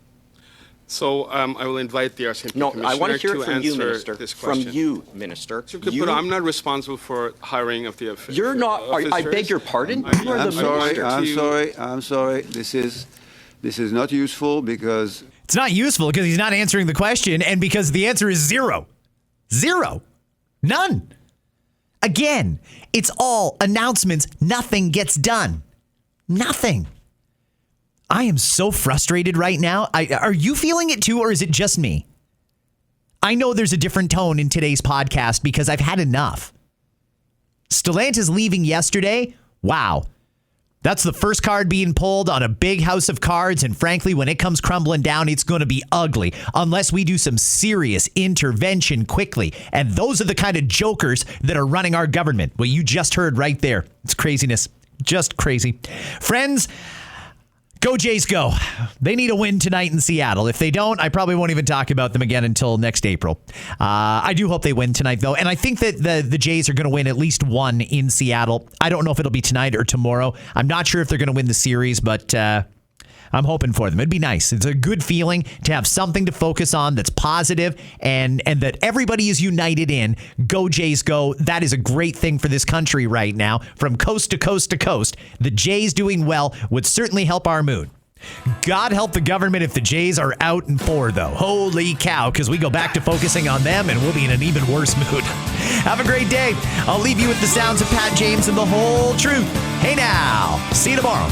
So I will invite the RCMP Commissioner I want to hear it from you, Minister. This question. From you, Minister. But I'm not responsible for hiring of the officers. You're not. I beg your pardon. You are the Minister. I'm sorry. This is not useful because it's not useful because he's not answering the question, and because the answer is zero, none. Again, it's all announcements. Nothing gets done. Nothing. I am so frustrated right now. Are you feeling it too, or is it just me? I know there's a different tone in today's podcast because I've had enough. Stellantis leaving yesterday. Wow. That's the first card being pulled on a big house of cards. And frankly, when it comes crumbling down, it's going to be ugly unless we do some serious intervention quickly. And those are the kind of jokers that are running our government. What you just heard right there. It's craziness. Just crazy. Friends, Go Jays, go. They need a win tonight in Seattle. If they don't, I probably won't even talk about them again until next April. I do hope they win tonight, though. And I think that the Jays are going to win at least one in Seattle. I don't know if it'll be tonight or tomorrow. I'm not sure if they're going to win the series, but I'm hoping for them. It'd be nice. It's a good feeling to have something to focus on that's positive and that everybody is united in. Go Jays, go. That is a great thing for this country right now. From coast to coast to coast, the Jays doing well would certainly help our mood. God help the government if the Jays are out and 4, though. Holy cow, because we go back to focusing on them and we'll be in an even worse mood. Have a great day. I'll leave you with the sounds of Pat James and the whole truth. Hey now. See you tomorrow.